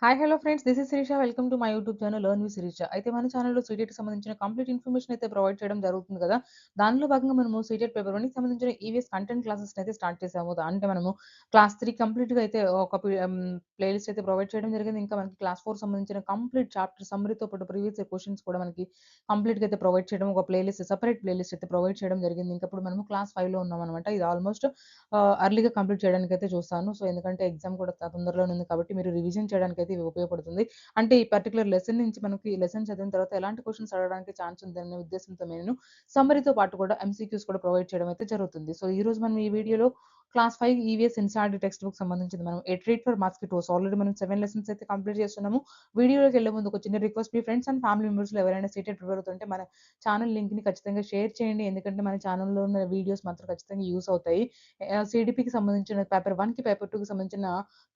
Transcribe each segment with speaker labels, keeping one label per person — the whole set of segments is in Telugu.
Speaker 1: Hi hello friends, this is Shirisha. Welcome to my YouTube channel learn with Shirisha. అయితే మన ఛానల్‌లో సీటెట్‌కి సంబంధించిన కంప్లీట్ ఇన్ఫర్మేషన్ అయితే ప్రొవైడ్ చేయడం జరుగుతుంది కదా! దానిలో భాగంగా మనము సీటెట్ పేపర్ 1కి సంబంధించిన ఈవీఎస్ కంటెంట్ క్లాసెస్‌ని అయితే స్టార్ట్ చేసాము. అంటే మనము క్లాస్ 3 కంప్లీట్‌గా అయితే ఒక ప్లేలిస్ట్ అయితే ప్రొవైడ్ చేయడం జరిగింది. ఇంకా మనకి క్లాస్ 4 సంబంధించిన కంప్లీట్ చాప్టర్ సమ్మరీతో పాటు ప్రీవియస్ ఇయర్ క్వెషన్స్ కూడా మనకి కంప్లీట్‌గా అయితే ప్రొవైడ్ చేయడం, ఒక సెపరేట్ ప్లేలిస్ట్ అయితే ప్రొవైడ్ చేయడం జరిగింది. ఇంకా ఇప్పుడు మనము క్లాస్ 5లో ఉన్నామనమాట. ఇది ఆల్మోస్ట్ ఎర్లీగా కంప్లీట్ చేయడానికైతే చూస్తాను. సో, ఎందుకంటే ఎగ్జామ్ కూడా తొందరలోనే ఉంది కాబట్టి మీరు రివిజన్ చేయడానికైతే ఇది ఉపయోగపడుతుంది. అంటే ఈ పర్టిక్యులర్ లెసన్ నుంచి మనకి ఈ లెసన్ చదివిన తర్వాత ఎలాంటి క్వెషన్స్ అడగడానికి ఛాన్స్ ఉందనే ఉద్దేశంతో నేను సమ్మరీతో పాటు కూడా ఎంసీక్యూస్ కూడా ప్రొవైడ్ చేయడం అయితే జరుగుతుంది. సో, ఈరోజు మనం ఈ వీడియోలో క్లాస్ 5 ఈవీఎస్ ఇన్‌సీఆర్‌టీ టెక్స్ట్ బుక్ సంబంధించింది మనం ఎ ట్రీట్ ఫర్ మస్కిటోస్ ఆల్రెడీ మనం 7 లెసన్స్ అయితే కంప్లీట్ చేస్తున్నాము. వీడియోలోకెళ్ళే ముందు ఒక చిన్న రిక్వెస్ట్, మీ ఫ్రెండ్స్ అండ్ ఫ్యామిలీ మెంబర్స్‌లో ఎవరైనా సీటెట్ ప్రిపేర్ అవుతుంటే మన ఛానల్ లింక్‌ని ఖచ్చితంగా షేర్ చేయండి. ఎందుకంటే మన ఛానల్‌లో ఉన్న వీడియోస్ మాత్రం ఖచ్చితంగా యూజ్ అవుతాయి. సీడీపీకి సంబంధించిన పేపర్ 1కి, పేపర్ 2కి సంబంధించిన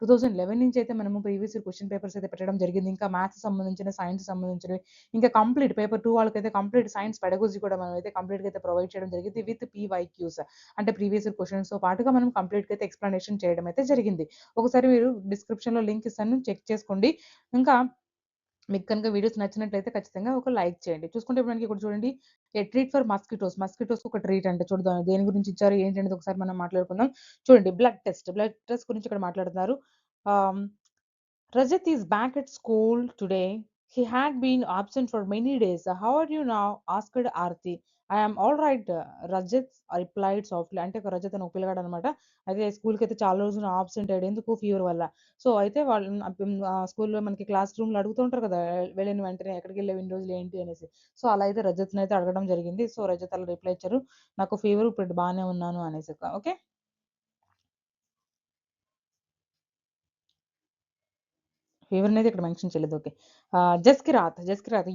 Speaker 1: 2011 నుంచి అయితే మనము ప్రీవియస్ ఇయర్ క్వెషన్ పేపర్స్ అయితే పెట్టడం జరిగింది. ఇంకా మ్యాథ్స్ సంబంధించిన, సైన్స్ సంబంధించినవి, ఇంకా కంప్లీట్ పేపర్ 2 వాళ్ళకైతే కంప్లీట్ సైన్స్ పెడగోజీ కూడా మనమైతే కంప్లీట్‌గా అయితే ప్రొవైడ్ చేయడం జరిగింది. విత్ పీవైక్యూస్ అంటే ప్రీవియస్ ఇయర్ క్వెషన్స్‌తో పాటుగా మనం కంప్లీట్‌గా అయితే ఎక్స్‌ప్లనేషన్ చేయడం అయితే జరిగింది. ఒకసారి మీరు డిస్క్రిప్షన్‌లో లింక్ ఇస్తాను, చెక్ చేసుకోండి. ఇంకా మీకు కనుక వీడియోస్ నచ్చినట్లయితే ఖచ్చితంగా ఒక లైక్ చేయండి. చూసుకుంటే ఇప్పుడు మనకి ఇక్కడ చూడండి, ఎ ట్రీట్ ఫర్ మస్కిటోస్. మస్కిటోస్‌కి ఒక ట్రీట్ అంటే చూద్దాం దేని గురించి ఇచ్చారు, ఏంటి అనేది ఒకసారి మనం మాట్లాడుకుందాం. చూడండి, బ్లడ్ టెస్ట్. బ్లడ్ టెస్ట్ గురించి ఇక్కడ మాట్లాడుతున్నారు. ఆహ్, Rajat is back at school today. He had been absent for many days. How are you now? Asked Aarti. I am all right. Rajat replied softly. అంటే ఒక రజత్ అని ఒక పిల్లగాడు అనమాట. అయితే స్కూల్‌కి అయితే చాలా రోజులు ఆబ్సెంట్ అయ్యాడు. ఎందుకు? ఫీవర్ వల్ల. సో, అయితే వాళ్ళు స్కూల్‌లో మనకి క్లాస్ రూమ్‌లో అడుగుతూ ఉంటారు కదా! వెళ్ళిన వెంటనే ఎక్కడికెళ్ళావు ఇన్ని రోజులు ఏంటి అనేసి. సో, అలా అయితే రజత్‌ని అయితే అడగడం జరిగింది. సో, రజత్ అలా రిప్లై ఇచ్చారు. నాకు ఫీవర్, ఇప్పుడు బానే ఉన్నాను అనేసి. ఓకే. ఫీవర్ అనేది ఇక్కడ మెన్షన్ చేయలేదు. Okay. Jaskirat,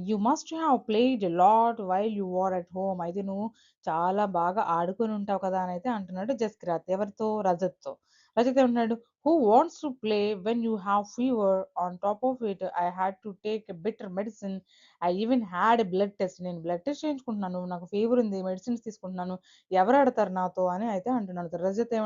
Speaker 1: you must have played a lot while you were at home. అయితే నువ్వు చాలా బాగా ఆడుకొని ఉంటావు కదా! అని అయితే అంటున్నాడు జస్కిరాత్. ఎవరితో? రజత్‌తో. రజత్ ఏమంటున్నాడు? Who wants to play when you have fever? On top of it I had to take a bitter medicine. I even had a blood test. నేను బ్లడ్ టెస్ట్ చేయించుకుంటున్నాను. నాకు ఫీవర్ ఉంది. మెడిసిన్స్ తీసుకుంటున్నాను. ఎవరు ఆడతారు నాతో అని అయితే అంటున్నాడు. రజత్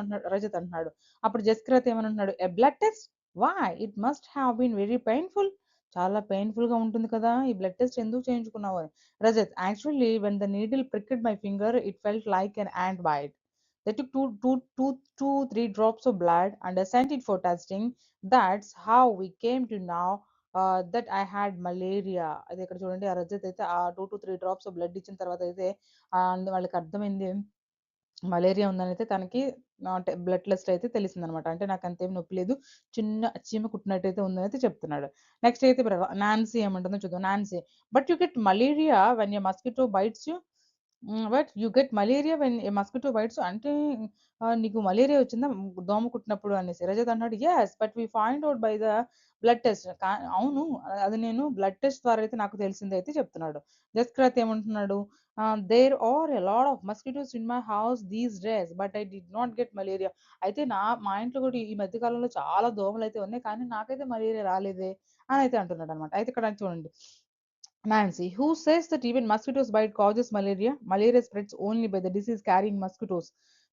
Speaker 1: అంటున్నాడు. అప్పుడు జస్కిరాత్ ఏమనంటున్నాడు? A blood test? Why? It must have been very painful. చాలా పెయిన్‌ఫుల్‌గా ఉంటుంది కదా! ఈ బ్లడ్ టెస్ట్ ఎందుకు చేయించుకున్నావు అని. Rajat, actually when the needle pricked my finger it felt like an ant bite. They took 3 drops of blood and sent it for testing. That's how we came to know that I had malaria. అది ఇక్కడ చూడండి, ఆ రజత్ అయితే ఆ 2-3 డ్రాప్స్ ఆఫ్ బ్లడ్ ఇచ్చిన తర్వాత అయితే వాళ్ళకి అర్థమైంది మలేరియా ఉందనైతే తనకి అంటే బ్లడ్ టెస్ట్ అయితే తెలిసిందనమాట. అంటే నాకంతేం నొప్పి లేదు. చిన్న చీమ కుట్టినట్టయితే ఉందనైతే చెప్తున్నాడు. నెక్స్ట్ అయితే ఇప్పుడు నాన్సీ ఏమంటుందో చూద్దాం. Nancy, but you get malaria when a mosquito bites you. But you get malaria when a mosquito bites అంటే నీకు మలేరియా వచ్చిందా దోమ కుట్టినప్పుడు అనేసి. రజత్ అన్నాడు, yes but we find out by the blood test. అవును, అది నేను బ్లడ్ టెస్ట్ ద్వారా అయితే నాకు తెలిసిందయితే చెప్తున్నాడు. జస్క్రాత్ ఏమంటున్నాడు? There are a lot of mosquitoes in my house these days but I did not get malaria. అయితే మా ఇంట్లో కూడా ఈ మధ్య కాలంలో చాలా దోమలైతే ఉన్నాయి. కానీ నాకైతే మలేరియా రాలేదే అని అయితే అంటున్నాడనమాట. అయితే ఇక్కడ చూడండి, Nancy, who says that even mosquitoes bite causes malaria? Malaria spreads only by the disease carrying mosquitoes.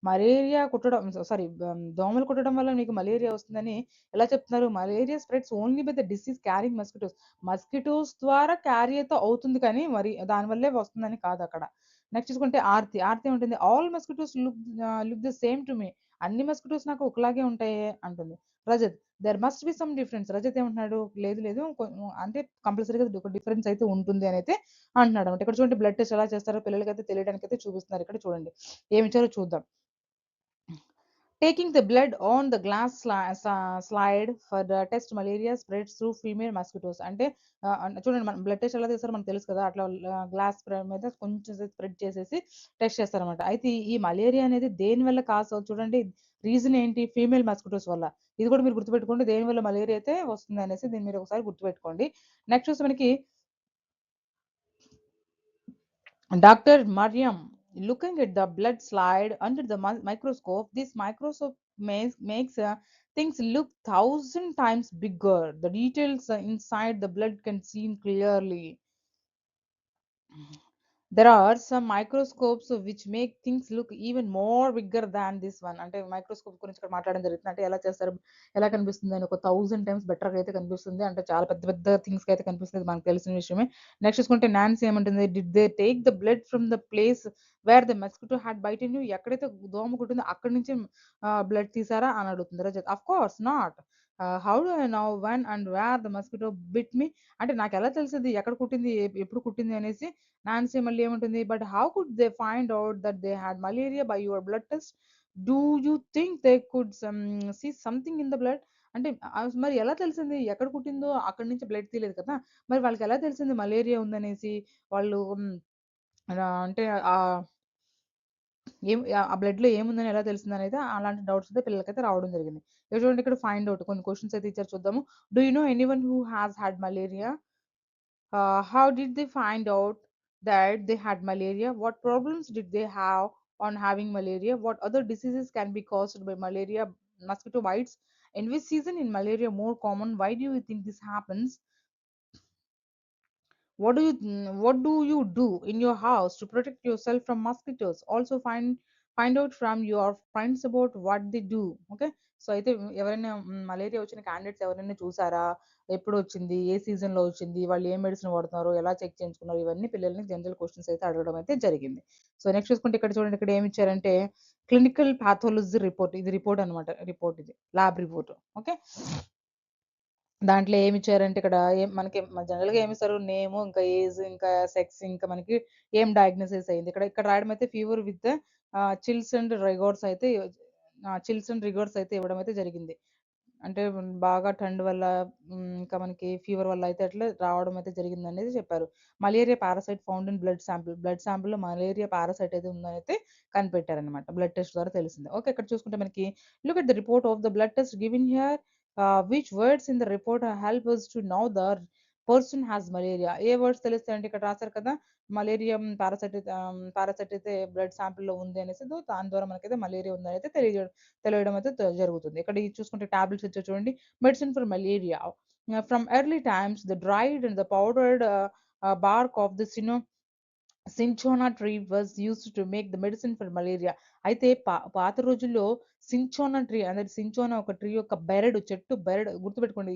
Speaker 1: Malaria కుట్టడం సారీ దోమలు కుట్టడం వల్ల మీకు మలేరియా వస్తుందని ఎలా చెప్తున్నారు? Malaria spreads only by the disease carrying mosquitoes. Mosquitoes ద్వారా క్యారీ అయితే అవుతుంది కానీ మరి దానివల్లే వస్తుందని కాదు అక్కడ. నెక్స్ట్ చూసుకుంటే ఆర్తి ఏముంటుంది? All mosquitoes look the same to me. అన్ని మస్కిటోస్ నాకు ఒకలాగే ఉంటాయే అంటుంది. Rajat, there must be some difference. Rajat ఏమంటున్నాడు? లేదు లేదు అంటే కంపల్సరీగా ఒక డిఫరెన్స్ అయితే ఉంటుంది అని అయితే అంటున్నాడు అనమాట. ఇక్కడ చూడండి, బ్లడ్ టెస్ట్ ఎలా చేస్తారో పిల్లలకైతే తెలియడానికైతే చూపిస్తున్నారు. ఇక్కడ చూడండి ఏమిచ్చారో చూద్దాం. Taking the blood on the glass slide for the test malaria spreads through female mosquitoes. అంటే చూడండి, మనం బ్లడ్ టెస్ట్ ఎలా చేస్తారో మనకు తెలుసు కదా! అట్లా గ్లాస్ మీద కొంచెం స్ప్రెడ్ చేసేసి టెస్ట్ చేస్తారనమాట. అయితే ఈ మలేరియా అనేది దేని వల్ల కాజ్ చూడండి, రీజన్ ఏంటి? ఫీమేల్ మస్కిటోస్ వల్ల. ఇది కూడా మీరు గుర్తుపెట్టుకోండి, దేని వల్ల మలేరియా అయితే వస్తుంది అనేసి దీన్ని మీరు ఒకసారి గుర్తుపెట్టుకోండి. నెక్స్ట్ చూస్తే మనకి Dr. Mariam, looking at the blood slide under the microscope, this microscope makes things look 1,000 times bigger. The details inside the blood can seen clearly. There are some microscopes which make things look even more bigger than this one. అంటే మైక్రోస్కోప్ గురించి ఇక్కడ మాట్లాడడం జరుగుతుంది. అంటే ఎలా చేస్తారు, ఎలా కనిపిస్తుంది అని ఒక 1000 టైమ్స్ బెటర్‌గా అయితే కనిపిస్తుంది. అంటే చాలా పెద్ద పెద్ద థింగ్స్‌కి అయితే కనిపిస్తుంది. మనకు తెలిసిన విషయమే. నెక్స్ట్ చూసుకుంటే నాన్సీ ఏమంటుంది, did they take the blood from the place where the mosquito had bitten you, ఎక్కడైతే దోమ కుట్టిందో అక్కడి నుంచి బ్లడ్ తీసారా అని అడుగుతుంది Rajat. Of course not. How do I know when and where the mosquito bit me, అంటే నాకెలా తెలిసిద్ది ఎక్కడ కుట్టింది, ఎప్పుడు కుట్టింది అనేసి. నాన్సీ మళ్ళీ ఏముంటుంది, but how could they find out that they had malaria by your blood test, do you think they could see something in the blood, అంటే మరి ఎలా తెలిసింది ఎక్కడ కుట్టిందో అక్కడి నుంచి బ్లడ్ తీయలేదు కదా, మరి వాళ్ళకి ఎలా తెలిసింది మలేరియా ఉందనేసి. వాళ్ళు అంటే ఆ బ్లడ్‌లో ఏముందని ఎలా తెలిసిందనైతే అలాంటి డౌట్స్ అయితే పిల్లలకైతే రావడం జరిగింది. ఇక చూడండి ఇక్కడ ఫైండ్ ఔట్ కొన్ని క్వెషన్స్ అయితే ఇచ్చారు చూద్దాము. Do you know anyone who has had malaria? How did they find out that they had malaria? What problems did they have on having malaria? What other diseases can be caused by malaria, mosquito bites? In which season in malaria more common? Why do you think this happens? What do you do in your house to protect yourself from mosquitoes? Also find out from your friends about what they do. Okay, so అయితే ఎవరైనా మలేరియా వచ్చిన క్యాండిడేట్స్ ఎవరైనా చూసారా, ఎప్పుడు వచ్చింది, ఏ సీజన్ లో వచ్చింది, వాళ్ళు ఏ మెడిసిన్ వాడుతున్నారు, ఎలా చెక్ చేయించుకున్నారు, ఇవన్నీ పిల్లల్ని జనరల్ క్వశ్చన్స్ అయితే అడగడం అయితే జరిగింది. సో నెక్స్ట్ చూసుకుంటే ఇక్కడ చూడండి, ఇక్కడ ఏమి ఇచ్చారంటే క్లినికల్ పాథాలజీ రిపోర్ట్, ఇది రిపోర్ట్ అనమాట, రిపోర్ట్ ఇది ల్యాబ్ రిపోర్ట్. ఓకే, దాంట్లో ఏమిచ్చారంటే ఇక్కడ మనకి జనరల్‌గా ఏమిస్తారు, నేము, ఇంకా ఏజ్, ఇంకా సెక్స్, ఇంకా మనకి ఏం డయాగ్నోసిస్ అయింది. ఇక్కడ ఇక్కడ రాయడం అయితే fever with chills and regards అయితే చిల్స్ అండ్ రిగార్డ్స్ అయితే ఇవ్వడం అయితే జరిగింది. అంటే బాగా టండ్ వల్ల ఇంకా మనకి ఫీవర్ వల్ల అయితే అట్లా రావడం అయితే జరిగిందనేది చెప్పారు. Malaria parasite found in blood sample. Blood శాంపిల్‌లో మలేరియా పారాసైట్ అయితే ఉందనైతే కనిపెట్టారనమాట. బ్లడ్ టెస్ట్ ద్వారా తెలిసింది. ఓకే, ఇక్కడ చూసుకుంటే మనకి look at the report of the blood test given here. Which words in the report help us to know the person has malaria. ఏ వర్డ్స్ తెలుస్తాయంటే ఇక్కడ రాసారు కదా, మలేరియా పారాసైట్ అయితే బ్లడ్ శాంపిల్‌లో ఉంది అనేసి, దాని ద్వారా మనకైతే మలేరియా ఉందని అయితే తెలియడం అయితే జరుగుతుంది. ఇక్కడ ఇది చూసుకుంటే టాబ్లెట్స్ ఇచ్చారు చూడండి. Medicine for malaria. From early times the dried and the powdered bark of the cinchona tree was used to make the medicine for malaria. అయితే పాత రోజుల్లో సించోనా ట్రీ అనేది, సించోనా ఒక ట్రీ యొక్క బెరడు, చెట్టు బెరడు గుర్తుపెట్టుకోండి.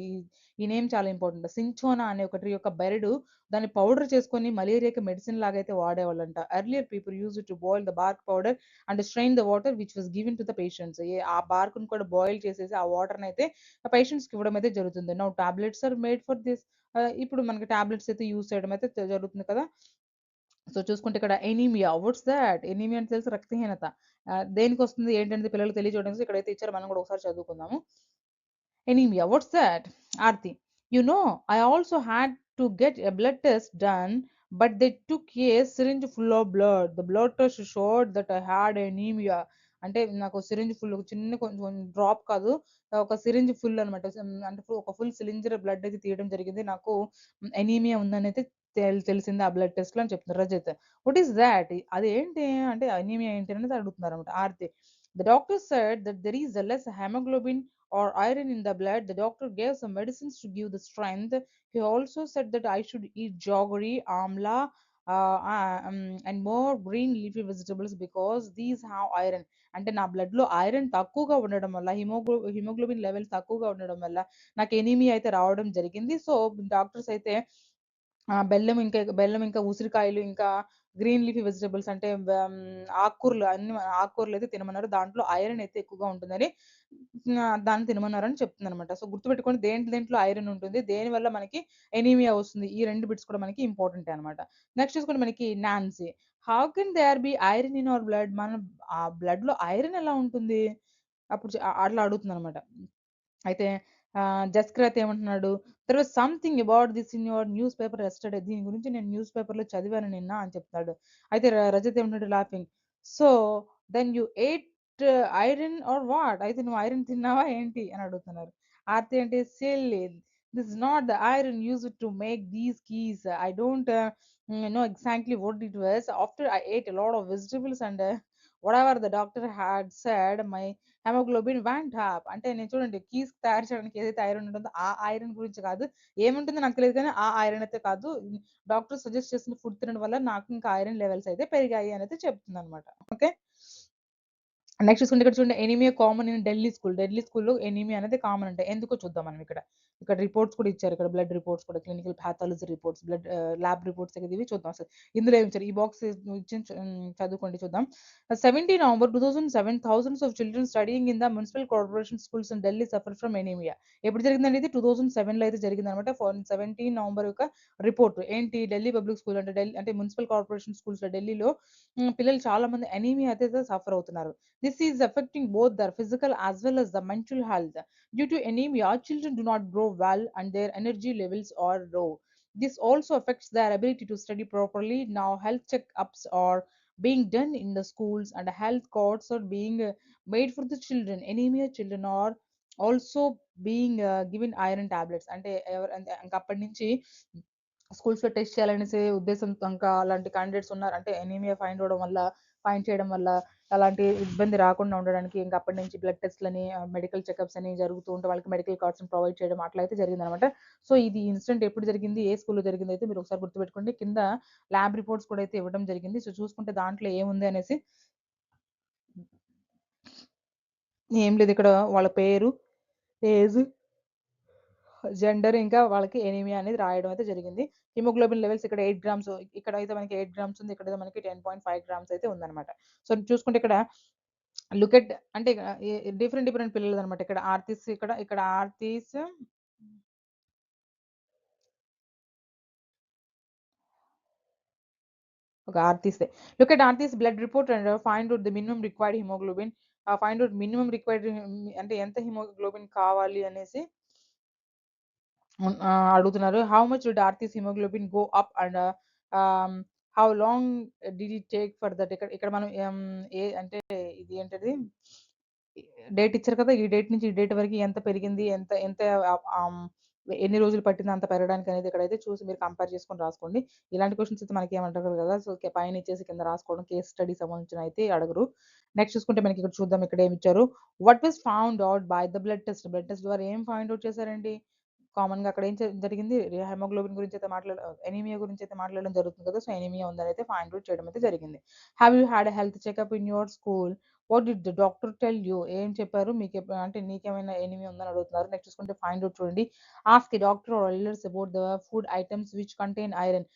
Speaker 1: ఈ నేమ్ చాలా ఇంపార్టెంట్. సించోనా అనే ఒక ట్రీ యొక్క బెరడు, దాన్ని పౌడర్ చేసుకొని మలేరియాకి మెడిసిన్ లాగా అయితే వాడేవాళ్ళంట. Earlier people use to boil the bark powder and strain the water which was given to the patients. ఆ బార్క్ ను కూడా బాయిల్ చేసేసి ఆ వాటర్ అయితే పేషెంట్స్ కి ఇవ్వడం అయితే జరుగుతుంది. Now tablets are made for this. ఇప్పుడు మనకి టాబ్లెట్స్ అయితే యూజ్ చేయడం అయితే జరుగుతుంది కదా. సో చూసుకుంటే ఇక్కడ ఎనీమియా, వాట్స్ దాట్? ఎనీమియా అంటే తెలుసు, రక్తహీనత. దేనికొస్తుంది ఏంటనేది పిల్లలకి తెలియజేయడం కోసం ఇక్కడైతే ఇచ్చారో మనం కూడా ఒకసారి చదువుకుందాము. Anemia, what's that? Aarti, I also had to get a blood test done, but they took a syringe full of blood. The blood test showed that I had anemia. అంటే నాకు సిరింజ్ ఫుల్, ఒక చిన్న కొంచెం డ్రాప్ కాదు, ఒక సిరింజ్ ఫుల్ అనమాట. అంటే ఒక ఫుల్ సిలిండర్ బ్లడ్ అయితే తీయడం జరిగింది. నాకు ఎనీమియా ఉందని అయితే తెలిసింది ఆ బ్లడ్ టెస్ట్ లో అని చెప్తున్నారు రజత్. What is that? అది ఏంటి అంటే అనీమియా ఏంటి అనేది అడుగుతున్నారు అనమాట Aarti. The doctor said that there is a less hemoglobin or iron in the blood. The doctor gave some medicines to give the strength. He also said that I should eat jaggery, amla, and more green leafy vegetables because these have iron. అంటే నా బ్లడ్ లో ఐరన్ తక్కువగా ఉండడం వల్ల, హిమోగ్లోబిన్ లెవెల్స్ తక్కువగా ఉండడం వల్ల నాకు ఎనీమియా అయితే రావడం జరిగింది. సో డాక్టర్స్ అయితే బెల్లం ఇంకా ఉసిరికాయలు, ఇంకా గ్రీన్ లీఫీ వెజిటబుల్స్ అంటే ఆకుకూరలు, అన్ని ఆకుకూరలు అయితే తినమన్నారు. దాంట్లో ఐరన్ అయితే ఎక్కువగా ఉంటుందని దాన్ని తినమన్నారని చెప్తుందనమాట. సో గుర్తుపెట్టుకోండి, దేంట్లో ఐరన్ ఉంటుంది, దేనివల్ల మనకి ఎనీమియా వస్తుంది, ఈ 2 బిట్స్ కూడా మనకి ఇంపార్టెంటే అనమాట. నెక్స్ట్ చూసుకుంటే మనకి Nancy. How can there be iron in our blood? మన బ్లడ్‌లో ఐరన్ ఎలా ఉంటుంది? అప్పుడు అట్లా అడుగుతుందనమాట. అయితే జస్‌క్రత్ ఏమంటున్నాడు, "there was something about this in your newspaper yesterday." దీని గురించి నేను న్యూస్ పేపర్‌లో చదివాను నిన్న అని చెప్తాడు. అయితే రజత్ ఏమంటాడు laughing. "So then you ate iron or what?" అయితే నువ్వు ఐరన్ తిన్నావా ఏంటి అని అడుగుతున్నారు. ఆర్తి అంటే silly, this is not the iron used to make these keys. I don't know exactly what it was. After I ate a lot of vegetables and whatever the doctor had said my haemoglobin went up. అంటే నేను చూడండి కీస్ తయారు చేయడానికి ఏదైతే ఐరన్ ఉంటుందో ఆ ఐరన్ గురించి కాదు. ఏముంటుందో నాకు తెలియదు కానీ ఆ ఐరన్ అయితే కాదు. డాక్టర్ సజెస్ట్ చేసిన ఫుడ్ తినడం వల్ల నాకు ఇంకా ఐరన్ లెవెల్స్ అయితే పెరిగాయి అని అయితే చెప్తుందనమాట. ఓకే. నెక్స్ట్ చూసుకుంటే ఇక్కడ చూడండి anaemia common in Delhi school. Delhi స్కూల్‌లో ఎనీమియా అనేది కామన్ అంట. ఎందుకో చూద్దాం మనం ఇక్కడ. ఇక్కడ రిపోర్ట్స్ కూడా ఇచ్చారు. ఇక్కడ బ్లడ్ రిపోర్ట్స్ కూడా clinical pathology reports, lab reports ఇవి చూద్దాం అసలు. ఇందులో ఏమి ఇచ్చారు? ఈ బాక్స్ ఇచ్చిన చదువుకోండి చూద్దాం. 17 November 2007 thousands of children studying in the municipal corporation schools in Delhi suffer from anaemia. ఎప్పుడు జరిగిందండి ఇది? 2007లో అయితే జరిగిందనమాట. 17 నవంబర్ యొక్క రిపోర్ట్. ఏంటి? ఢిల్లీ పబ్లిక్ స్కూల్ అంటే అంటే మున్సిపల్ కార్పొరేషన్ స్కూల్స్‌లో ఢిల్లీలో పిల్లలు చాలా మంది ఎనీమియా అయితే సఫర్ అవుతున్నారు. This is affecting both their physical as well as the mental health. Due to anemia, children do not grow well and their energy levels are low. This also affects their ability to study properly. Now, health checkups are being done in the schools and health cards are being made for the children. Anemia children are also being given iron tablets. అంటే ఇంకా అప్పటి నుంచి స్కూల్స్‌లో టెస్ట్ చేయాలనేసి ఉద్దేశంతో ఇంకా అలాంటి క్యాండిడేట్స్ ఉన్నారు. అంటే ఎనీమియా ఫైండ్ చేయడం వల్ల అలాంటి ఇబ్బంది రాకుండా ఉండడానికి ఇంక అప్పటి నుంచి బ్లడ్ టెస్ట్‌లని, మెడికల్ చెకప్స్ అని జరుగుతూ ఉంటే వాళ్ళకి మెడికల్ కార్డ్స్‌ని ప్రొవైడ్ చేయడం అట్లా అయితే జరిగిందనమాట. సో, ఇది ఇన్సిడెంట్ ఎప్పుడు జరిగింది? ఏ స్కూల్‌లో జరిగిందయితే మీరు ఒకసారి గుర్తుపెట్టుకోండి. కింద ల్యాబ్ రిపోర్ట్స్ కూడా అయితే ఇవ్వడం జరిగింది. సో, చూసుకుంటే దాంట్లో ఏముంది అనేసి ఏం లేదు ఇక్కడ వాళ్ళ పేరు, ఏజ్, జెండర్ ఇంకా వాళ్ళకి ఎనీమియా అనేది రాయడం అయితే జరిగింది. హిమోగ్లోబిన్ లెవెల్స్ ఇక్కడ 8 గ్రామ్స్ ఇక్కడైతే మనకి 8 గ్రామ్స్ ఉంది. ఇక్కడైతే మనకి 10.5 గ్రామ్స్ అయితే ఉందన్నమాట. సో, చూసుకుంటే ఇక్కడ లుక్ ఎట్ అంటే డిఫరెంట్ డిఫరెంట్ పిల్లలదనమాట. ఇక్కడ ఆర్తీస్ ఒక ఆర్తీసే. Look at Aarti's blood report and find out the minimum required haemoglobin. Find out minimum required అంటే ఎంత హిమోగ్లోబిన్ కావాలి అనేసి అడుగుతున్నారు. How much would Aarti's haemoglobin go up and how long did it take for that ఇక్కడ మనం అంటే ఇది ఏంటది డేట్ ఇచ్చారు కదా! ఈ డేట్ నుంచి ఈ డేట్ వరకు ఎంత పెరిగింది? ఎంత ఎంత ఎన్ని రోజులు పట్టింది అంత పెరగడానికి అనేది ఇక్కడైతే చూసి మీరు కంపేర్ చేసుకొని రాసుకోండి. ఇలాంటి క్వెషన్స్ అయితే మనకేమి అడగరు కదా! సో, పైన ఇచ్చేసి కింద రాసుకోవడం కేస్ స్టడీకి సంబంధించినవి అయితే అడగరు. నెక్స్ట్ చూసుకుంటే మనకి ఇక్కడ చూద్దాం ఇక్కడ ఏమిచ్చారు? What was found out by the blood test. Blood test ద్వారా ఏం ఫైండ్ ఔట్ చేశారండి? కామన్‌గా అక్కడ ఏం జరిగింది? హిమోగ్లోబిన్ గురించైతే ఎనీమియా గురించైతే మాట్లాడడం జరుగుతుంది కదా! సో, ఎనీమియా ఉందనైతే ఫైండ్ ఔట్ చేయడం అయితే జరిగింది. Have you had a health checkup in your school? What did the doctor tell you? ఏం చెప్పారు? అంటే నీకేమైనా ఎనీమియా ఉందని అడుగుతున్నారు. నెక్స్ట్ చూసుకుంటే ఫైండ్ ఔట్ చూడండి. Ask a doctor or elders about the food items which contain iron.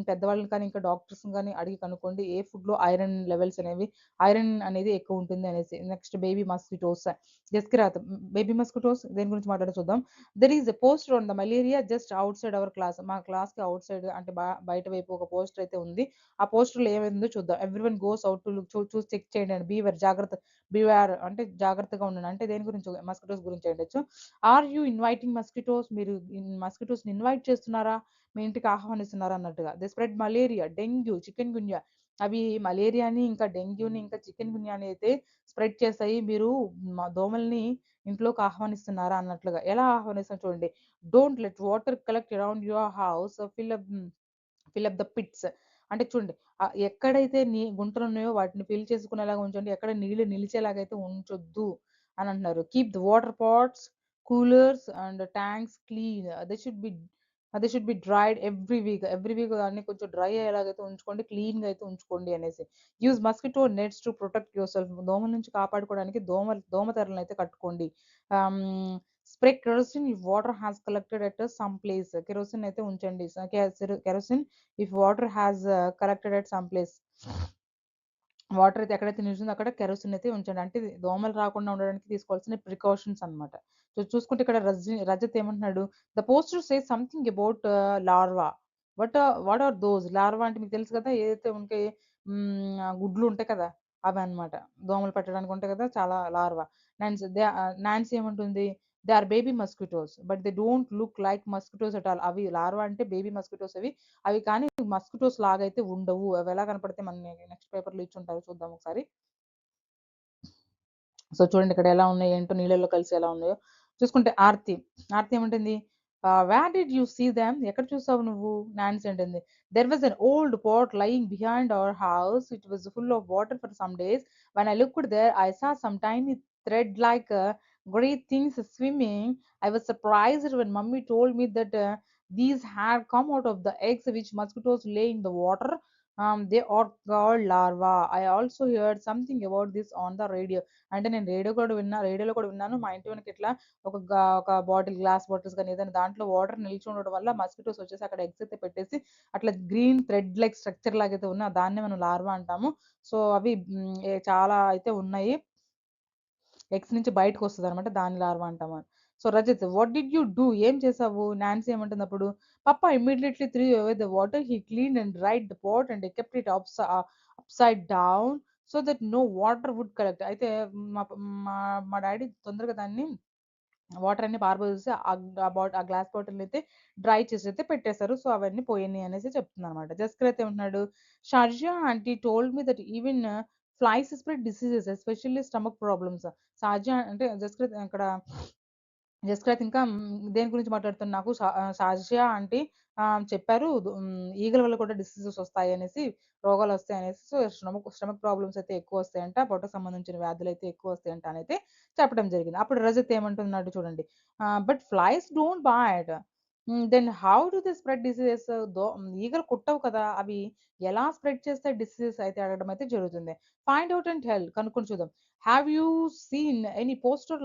Speaker 1: పెద్దవాళ్ళని కానీ, ఇంకా డాక్టర్స్‌ని గాని అడిగి కనుక్కోండి. ఏ ఫుడ్‌లో ఐరన్ అనేది ఎక్కువ ఉంటుంది అనేసి. Next baby mosquitoes. Jaskirat baby mosquitoes దేని గురించి మాట్లాడో చూద్దాం. There is a poster on the malaria just outside our class. మా క్లాస్‌కి ఔట్‌సైడ్ అంటే బయట వైపు ఒక పోస్టర్ అయితే ఉంది. ఆ పోస్టర్‌లో ఏమైందో చూద్దాం. Everyone goes out to look చూసి చెక్ చేయండి అని. బివేర్ అంటే జాగ్రత్తగా ఉండండి. అంటే దేని గురించో మస్కిటోస్ గురించి అయ్యుండొచ్చు. Are you inviting mosquitoes? మీరు మస్కిటోస్‌ని ఇన్వైట్ చేస్తున్నారా? మీ ఇంటికి ఆహ్వానిస్తున్నారా అన్నట్టుగా. They spread malaria, dengue, chikungunya. అవి మలేరియాని, ఇంకా డెంగ్యూని, ఇంకా చికెన్ గున్యాని అయితే స్ప్రెడ్ చేస్తాయి. మీరు దోమల్ని ఇంట్లోకి ఆహ్వానిస్తున్నారా అన్నట్లుగా. ఎలా ఆహ్వానిస్తాం చూడండి. Don't let water collect around your house fill up the pits. అంటే చూడండి ఎక్కడైతే గుంటలున్నాయో వాటిని ఫిల్ చేసుకునేలాగా ఉంచండి. ఎక్కడ నీళ్లు నిలిచేలాగైతే ఉంచొద్దు అని అంటున్నారు. Keep the water pots, coolers and tanks clean. They should be dried every week. Every week అన్ని కొంచెం డ్రై అయ్యేలాగైతే ఉంచుకోండి. క్లీన్‌గా అయితే ఉంచుకోండి అనేసి. Use mosquito nets to protect yourself. దోమల నుంచి కాపాడుకోవడానికి దోమ తెరలనైతే కట్టుకోండి. Ah, spray kerosene if water has collected at some place. Kerosene అయితే ఉంచండి. Kerosene if water has collected at some place. Water అయితే ఎక్కడైతే నిలిచిందో అక్కడ కెరోసిన్ అయితే ఉంచండి. అంటే ఇది దోమలు రాకుండా ఉండడానికి తీసుకోవాల్సిన ప్రికాషన్స్ అన్నమాట. సో, చూసుకుంటే ఇక్కడ రజత్ ఏమంటున్నాడు? The poster says something about larva. What are those? Larva అంటే మీకు తెలుసు కదా! ఏదైతే ఉంటే గుడ్లు ఉంటాయి కదా! అవన్నమాట. దోమలు పెట్టడానికి ఉంటాయి కదా! చాలా లార్వా. నాన్సీ ఏమంటుంది? They are baby mosquitoes. But they don't look like mosquitoes at all. అవి లార్వా అంటే బేబీ మస్కిటోస్ అవి. అవి కానీ మస్కిటోస్ లాగైతే ఉండవు. అవెలా కనపడతాయి మనకి నెక్స్ట్ పేపర్‌లో ఇచ్చుంటారు. చూద్దాం ఒకసారి. సో, చూడండి ఇక్కడ ఎలా ఉన్నాయి ఏంటో నీళ్ళలో కలిసి ఎలా ఉన్నాయో. చూసుకుంటే ఆర్తి ఏమంటుంది? Where did you see them? ఎక్కడ చూసావు నువ్వు? నాన్సీ అంటుంది. There was an old pot lying behind our house. It was full of water for some days. When I looked there I saw some tiny thread like great things swimming. I was surprised when mummy told me that these had come out of the eggs which mosquitoes lay in the water. They are called larva. I also heard something about this on the radio. అంటే నేను రేడియోలో కూడా విన్నాను. మా ఇంటి వెనక ఇట్లా ఒక బాటిల్, గ్లాస్ బాటిల్స్ కానీ ఏదైనా దాంట్లో వాటర్ నిలిచి ఉండడం వల్ల మస్కిటోస్ వచ్చేసి అక్కడ ఎగ్స్ అయితే పెట్టేసి అట్లా గ్రీన్ థ్రెడ్ లైక్ స్ట్రక్చర్ లాగా అయితే ఉన్నా దాన్నే మనం లార్వా అంటాము. సో అవి చాలా అయితే ఉన్నాయి. ఎగ్స్ నుంచి బయటకు వస్తుంది అనమాట, దాన్ని లార్వా అంటాము. So Rajith, what did you do? ఏం చేసావు? నాన్సీ ఏమంటుంది అప్పుడు? Papa immediately threw away the water, he clean and right the pot and kept it upside down so that no water would collect. అయితే మా మా మా డాడీ తొందరగా దాన్ని వాటర్ అన్ని పారబోసి ఆ గ్లాస్ బాటిల్ అయితే డ్రై చేసి అయితే పెట్టేశారు. సో అవన్నీ పోయినాయి అనేసి చెప్తుంది అనమాట. జస్కర్ అయితే ఉంటున్నాడు. Sharjah aunty told me that even flies spread diseases especially stomach problems. Sharjah అంటే జస్కర్ అక్కడ జస్కర్ ఇంకా దేని గురించి మాట్లాడుతున్నా, నాకు షాజియా ఆంటీ చెప్పారు, ఈగల వల్ల కూడా డిసీజెస్ వస్తాయి అనేసి, రోగాలు వస్తాయి అనేసి. సో స్టమక్ స్టమక్ ప్రాబ్లమ్స్ అయితే ఎక్కువ వస్తాయంట, పొట్టకు సంబంధించిన వ్యాధులు అయితే ఎక్కువ వస్తాయంట అని అయితే చెప్పడం జరిగింది. అప్పుడు రజత్ ఏమంటున్నాడు చూడండి. But flies don't bite, then how do they spread diseases? ఈగలు కుట్టవు కదా, అవి ఎలా స్ప్రెడ్ చేస్తే డిసీజెస్ అయితే అడగడం అయితే జరుగుతుంది. ఫైండ్ అవుట్ అండ్ హెల్ప్, కనుక్కొని చూద్దాం. Have you seen any poster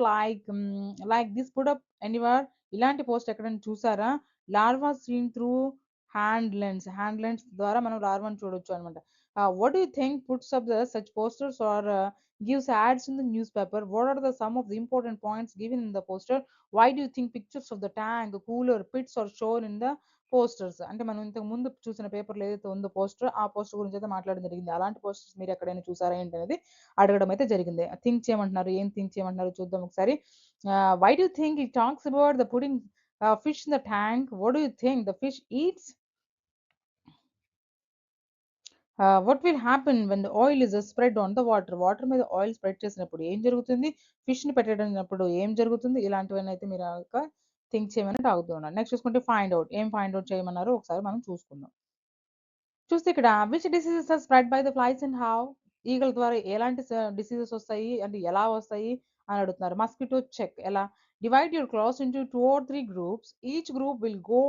Speaker 1: like this put up anywhere? ఇలాంటి పోస్ట్ ఎక్కడైనా చూసారా? Larva seen through hand lens ద్వారా మనం లార్వాని చూడొచ్చు అనమాట. What do you think puts up the such posters are gives ads in the newspaper? What are the some of the important points given in the poster? Why do you think pictures of the tank, cooler, pits are shown in the posters? అంటే మనం ఇంతకు ముందు చూసిన పేపర్లో ఏదైతే ఉందో పోస్టర్, ఆ పోస్టర్ గురించి అయితే మాట్లాడడం జరిగింది. అలాంటి పోస్టర్స్ మీరు ఎక్కడైనా చూసారా ఏంటి అనేది అడగడం అయితే జరిగింది. థింక్ చేయమంటున్నారు, ఏం థింక్ చేయమంటున్నారు చూద్దాం ఒకసారి. Why do think it talks about the pudding fish in the tank? What do you think the fish eats? What will happen when the oil is spread on the water? Water మీద ఆయిల్ స్ప్రెడ్ చేసినప్పుడు ఏం జరుగుతుంది? ఫిష్ ని పెట్టేటప్పుడు ఏం జరుగుతుంది? ఇలాంటివన్నీ అయితే మీరు థింక్ చేయమని అడుగుతూ ఉన్నారు. నెక్స్ట్ చూసుకుంటే ఫైండ్ అవుట్, ఏం ఫైండ్ అవుట్ చేయమన్నారు ఒకసారి మనం చూసుకుందాం. చూస్తే ఇక్కడ which diseases are spread by the flies and how? ఈగల ద్వారా ఎలాంటి డిసీజెస్ వస్తాయి అంటే ఎలా వస్తాయి అని అడుగుతున్నారు. మస్కిటో చెక్ ఎలా? Divide your class into 2 or 3 groups. Each group will go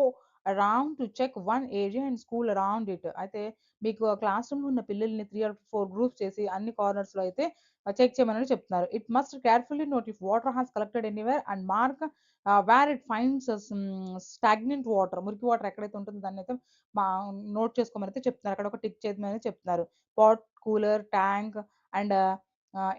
Speaker 1: around to check one area and school around it. అయితే మీకు క్లాస్ రూమ్ లో ఉన్న పిల్లల్ని 3 or 4 గ్రూప్స్ చేసి అన్ని కార్నర్స్ లో అయితే చెక్ చేయమని చెప్తున్నారు. It must carefully note if water has collected anywhere and mark where it finds stagnant water. మురికి వాటర్ ఎక్కడైతే ఉంటుందో దాన్ని అయితే మా నోట్ చేసుకోమని అయితే చెప్తున్నారు. అక్కడ ఒక టిక్ చేయమని చెప్తున్నారు. Pot, cooler, tank and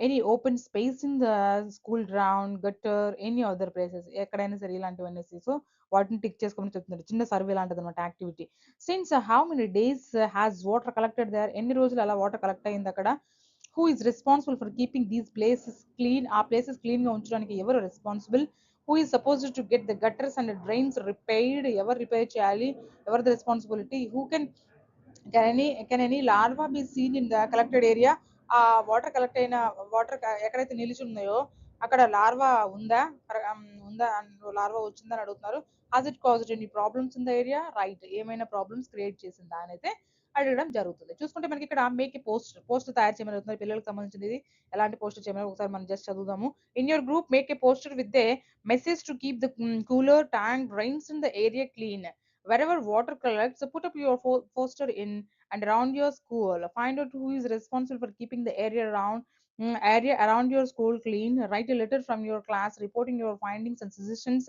Speaker 1: any open space in the school ground, gutter, any other places ఎక్కడైనా సరే ఇలాంటివన్నీ. సో వాటిని టిక్ చేసుకోమని చెప్తున్నారు. చిన్న సర్వే లాంటిది అనమాట, activity. Since how many days has water collected there? ఎన్ని రోజులు అలా వాటర్ కలెక్ట్ అయింది అక్కడ? Who is responsible for keeping these places clean? ఆ ప్లేసెస్ క్లీన్ గా ఉంచడానికి ఎవరు responsible? Who is supposed to get the gutters and drains repaired? ఎవరు రిపేర్ చేయాలి? ఎవరిది responsibility? Who can any larva be seen in the collected area? ఆ వాటర్ కలెక్ట్ అయిన వాటర్ ఎక్కడైతే నిలిచి ఉన్నాయో అక్కడ లార్వా ఉందా? ఉందా, లార్వా వచ్చిందని అడుగుతున్నారు. Has it caused any problems in the area? Right, ఏమైనా ప్రాబ్లమ్స్ క్రియేట్ చేసిందా అని అయితే అడగడం జరుగుతుంది. చూసుకుంటే మనకి ఇక్కడ మేక్ ఏ పోస్టర్ తయారు చేయమని అడుగుతున్నారు. పిల్లలకు సంబంధించింది ఎలాంటి పోస్టర్ చేయమని ఒకసారి మనం జస్ట్ చదువుదాము. In your group make a poster with a message to keep the cooler, tank, drains in the area clean. Wherever water collects, put up your poster in and around your school. Find out who is responsible for keeping the area around your school clean. Write a letter from your class reporting your findings and suggestions.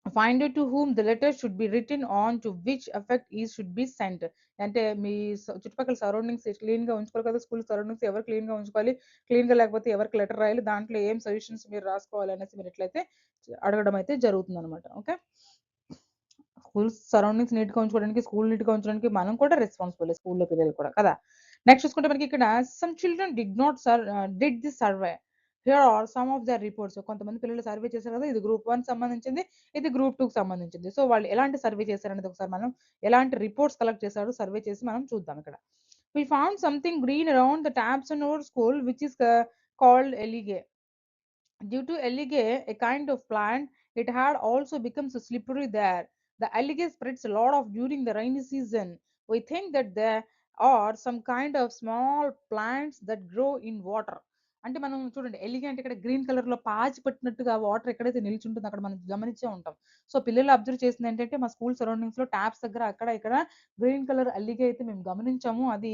Speaker 1: Find out to whom the letter should be written on, to which effect is should be sent. అంటే మీ చుట్టుపక్కల సరౌండింగ్స్ క్లీన్ గా ఉంచుకోవాలి కదా, స్కూల్ సరౌండింగ్స్ ఎవరు క్లీన్ గా ఉంచుకోవాలి, క్లీన్ గా లేకపోతే ఎవరికి లెటర్ రాయాలి, దాంట్లో ఏం సజెషన్స్ మీరు రాసుకోవాలి అనేసి మీరు ఎట్లయితే అడగడం అయితే జరుగుతుంది అనమాట. ఓకే, స్కూల్ సరౌండింగ్స్ నీట్ గా ఉంచుకోవడానికి, స్కూల్ నీట్ గా ఉంచడానికి మనం కూడా రెస్పాన్సిబుల్, స్కూల్లో పిల్లలు కూడా కదా. నెక్స్ట్ చూసుకుంటే మనకి ఇక్కడ some children did this survey. Here are some of their reports. కొంతమంది పిల్లలు సర్వే చేశారు కదా, ఇది గ్రూప్ 1 సంబంధించింది, ఇది గ్రూప్ 2 సంబంధించింది. సో వాళ్ళు ఎలాంటి సర్వే చేశారనేది ఒకసారి మనం, ఎలాంటి రిపోర్ట్స్ కలెక్ట్ చేశారు సర్వే చేసి మనం చూద్దాం ఇక్కడ. We found something green around the taps in our school which is called algae. Due to algae, a kind of plant, It had also become so slippery there. The algae spreads a lot of during the rainy season. We think that there are some kind of small plants that grow in water. అంటే మనం చూడండి ఎలిగి అంటే ఇక్కడ గ్రీన్ కలర్ లో పాచి పట్టినట్టుగా వాటర్ ఎక్కడైతే నిల్చుంటుందో అక్కడ మనం గమనించే ఉంటాం. సో పిల్లలు అబ్జర్వ్ చేసింది ఏంటంటే మా స్కూల్ సరౌండింగ్స్ లో ట్యాప్స్ దగ్గర అక్కడ ఇక్కడ గ్రీన్ కలర్ అల్లిగ అయితే మేము గమనించాము. అది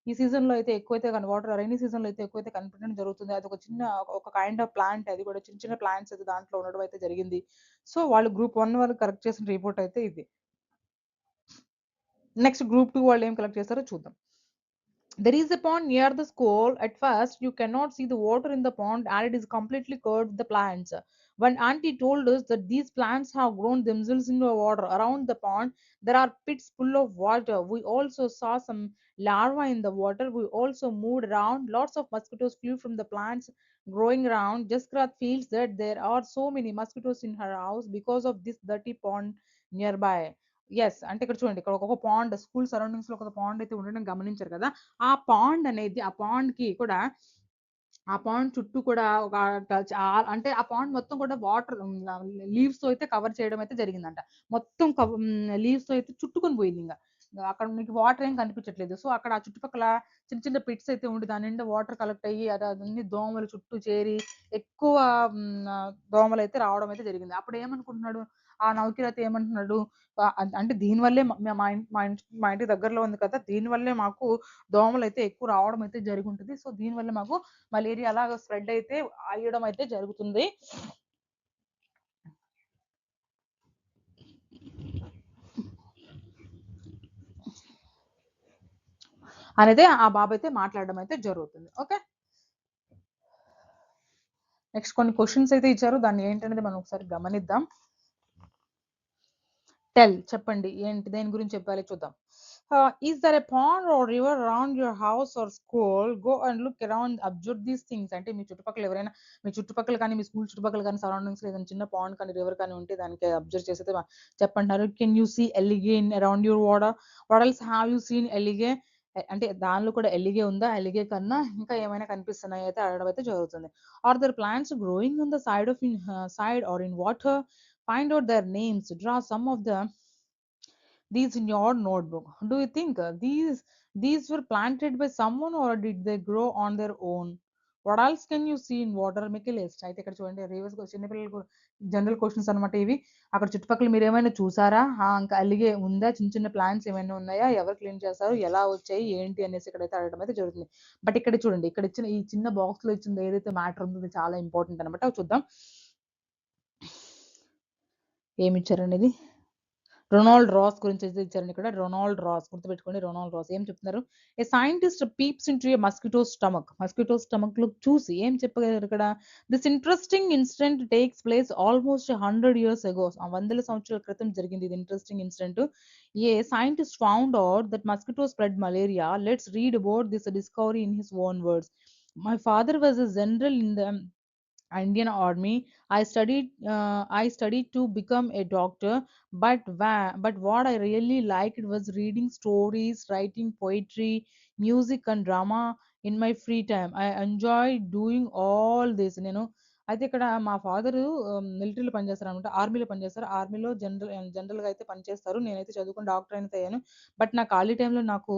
Speaker 1: ఈ సీజన్ లో అయితే ఎక్కువైతే వాటర్ రైనీ సీజన్ లో అయితే ఎక్కువైతే కనిపించడం జరుగుతుంది. అది ఒక చిన్న ఒక కైండ్ ఆఫ్ ప్లాంట్, అది కూడా చిన్న చిన్న ప్లాంట్స్ అయితే దాంట్లో ఉండడం అయితే జరిగింది. సో వాళ్ళు గ్రూప్ 1 వాళ్ళు కరెక్ట్ చేసిన రిపోర్ట్ అయితే ఇది. నెక్స్ట్ గ్రూప్ 2 వాళ్ళు ఏం కలెక్ట్ చేస్తారో చూద్దాం. There is a pond near the school. At first, you cannot see the water in the pond and it is completely covered with the plants. One auntie told us that these plants have grown themselves in the water. Around the pond, there are pits full of water. We also saw some larvae in the water. We also moved around. Lots of mosquitoes flew from the plants growing around. Jaskrat feels that there are so many mosquitoes in her house because of this dirty pond nearby. Yes. అంటే ఇక్కడ చూడండి. ఇక్కడ ఒక పాండ్ స్కూల్ సరౌండింగ్స్‌లో ఒక పాండ్ అయితే ఉండడం గమనించారు కదా! ఆ పాండ్ అనేది ఆ పాండ్‌కి కూడా ఆ పాండ్ చుట్టూ కూడా ఒక అంటే ఆ పాండ్ మొత్తం కూడా వాటర్ లీవ్స్‌తో అయితే కవర్ చేయడం అయితే జరిగిందంట. మొత్తం లీవ్స్‌తో అయితే చుట్టుకొని పోయిందింక. అక్కడ మీకు వాటర్ ఏం కనిపించట్లేదు. సో, అక్కడ ఆ చుట్టుపక్కల చిన్న చిన్న పిట్స్ అయితే ఉండి దాని నిండా వాటర్ కలెక్ట్ అయ్యి అదన్నీ దోమలు చుట్టూ చేరి ఎక్కువ దోమలైతే రావడం అయితే జరిగింది. అప్పుడు ఏమనుకుంటున్నాడు ఆ నౌకరైతే ఏమంటున్నాడు అంటే దీనివల్లే మా ఇంటి దగ్గరలో ఉంది కదా! దీనివల్లే మాకు దోమలైతే ఎక్కువ రావడం అయితే జరిగుంటది. సో, దీనివల్ల మాకు మలేరియా అలాగా స్ప్రెడ్ అయితే అయ్యడం అయితే జరుగుతుంది. అనేది ఆ బాబు అయితే మాట్లాడడం అయితే జరుగుతుంది. ఓకే. నెక్స్ట్ కొన్ని క్వెషన్స్ అయితే ఇచ్చారు. దాన్ని ఏంటనేది మనం ఒకసారి గమనిద్దాం. టెల్ చెప్పండి. ఏంటి దేని గురించి చెప్పాలి చూద్దాం. Is there a pond or river around your house or school? Go and look around observe these things. అంటే మీ చుట్టుపక్కల ఎవరైనా మీ చుట్టుపక్కల కానీ, మీ స్కూల్ చుట్టుపక్కల కానీ, సరౌండింగ్స్‌లో ఏదైనా చిన్న పాండ్ కానీ, రివర్ కానీ ఉంటే దానికి అబ్జర్వ్ చేసైతే చెప్పంటున్నారు. Can you see algae in around your water? What else have you seen algae? అంటే దానిలో కూడా ఎలిగే ఉందా? ఎలిగే కన్నా ఇంకా ఏమైనా కనిపిస్తున్నాయా అయితే అడగడం అయితే జరుగుతుంది. Are there plants growing on the side or in water? Find out their names. Draw some of these in your notebook. Do you think these were planted by someone or did they grow on their own? What else can you see in water? Make a list. అయితే ఇక్కడ చూడండి రివర్స్ చిన్న పిల్లలకు జనరల్ క్వశ్చన్స్ అన్నమాట ఇవి. అక్కడ చుట్టుపక్కల మీరు ఏమైనా చూసారా? ఇంకా అలిగే ఉందా? చిన్న చిన్న ప్లాంట్స్ ఏమైనా ఉన్నాయా? ఎవరు క్లీన్ చేస్తారు? ఎలా వచ్చాయి? ఏంటి అనేసి ఇక్కడైతే అడగడం అయితే జరుగుతుంది. బట్ ఇక్కడ చూడండి ఇక్కడ ఇచ్చిన ఈ చిన్న బాక్స్‌లో ఇచ్చింది ఏదైతే మ్యాటర్ ఉందో ఇది చాలా ఇంపార్టెంట్ అన్నమాట. అవి చూద్దాం. ఏమిచ్చారండి ఇది? రొనాల్డ్ రాస్ గురించి అయితే ఇచ్చారండి ఇక్కడ. రొనాల్డ్ రాస్ గుర్తుపెట్టుకోండి. రొనాల్డ్ రాస్ ఏం చెప్తున్నారు? A scientist peeps into a mosquito stomach. Mosquito stomach లో చూసి ఏం చెప్పగలరు ఇక్కడ? This interesting incident takes place almost 100 years ago. 100 సంవత్సరాల క్రితం జరిగింది ఇది interesting incident. A scientist found out that mosquito spread malaria. Let's read about this discovery in his own words. My father was a general in the Indian Army. I studied to become a doctor, but what I really liked was reading stories, writing poetry, music, and drama in my free time. I enjoy doing all this. అయితే ఇక్కడ మా ఫాదరు మిలిటరీలో పనిచేస్తారనమాట. ఆర్మీలో పనిచేస్తారు. ఆర్మీలో జనరల్‌గా అయితే పనిచేస్తారు. నేనైతే చదువుకొని డాక్టర్ అయితే అయ్యాను. బట్ నా ఖాళీ టైంలో నాకు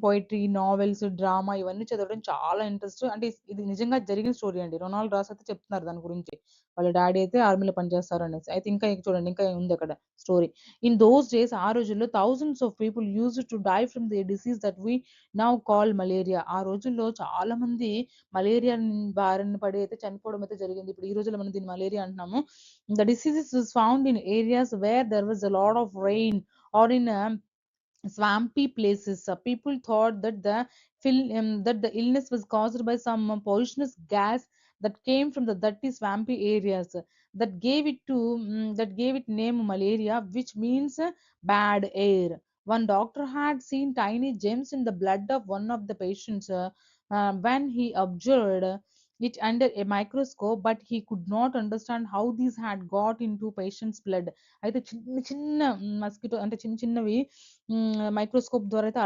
Speaker 1: పోయెట్రీ, నావెల్స్, డ్రామా ఇవన్నీ చదవడం చాలా ఇంట్రెస్ట్. అంటే ఇది నిజంగా జరిగిన స్టోరీ అండి. రొనాల్డ్ రాస్ అయితే చెప్తున్నారు దాని గురించి. వాళ్ళ డ్యాడీ అయితే ఆర్మీలో పనిచేస్తారనేసి. అయితే ఇంకా చూడండి ఇంకా ఉందక్కడ స్టోరీ. ఇన్ దోస్ డేస్ ఆ రోజుల్లో thousands of people used to die from the disease that we now call malaria. ఆ రోజుల్లో చాలా మంది మలేరియా బారిన పడి అయితే చనిపోవడం అయితే జరిగింది. ఇప్పుడు ఈ రోజుల్లో మనం దీన్ని మలేరియా అంటున్నాము. The diseases was found in areas where there was a lot of rain or in swampy places. People thought that that the illness was caused by some poisonous gas that came from the dirty swampy areas. That gave it name malaria, which means bad air. One doctor had seen tiny gems in the blood of one of the patients when he observed it under a microscope, but he could not understand how these had got into patient's blood. అయితే చిన్న చిన్న మస్కిటో అంటే చిన్న చిన్నవి మైక్రోస్కోప్ ద్వారా అయితే